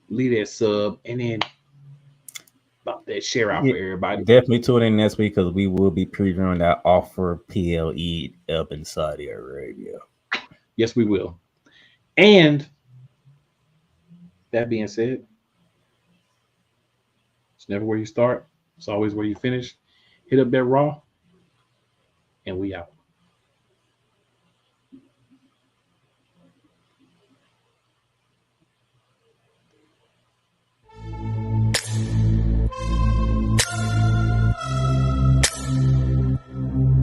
leave that sub, and then about that share out for everybody. Definitely tune in next week because we will be previewing that offer PLE up in Saudi Arabia. Yes, we will. And that being said, it's never where you start. It's always where you finish. Hit up that Raw, and we out.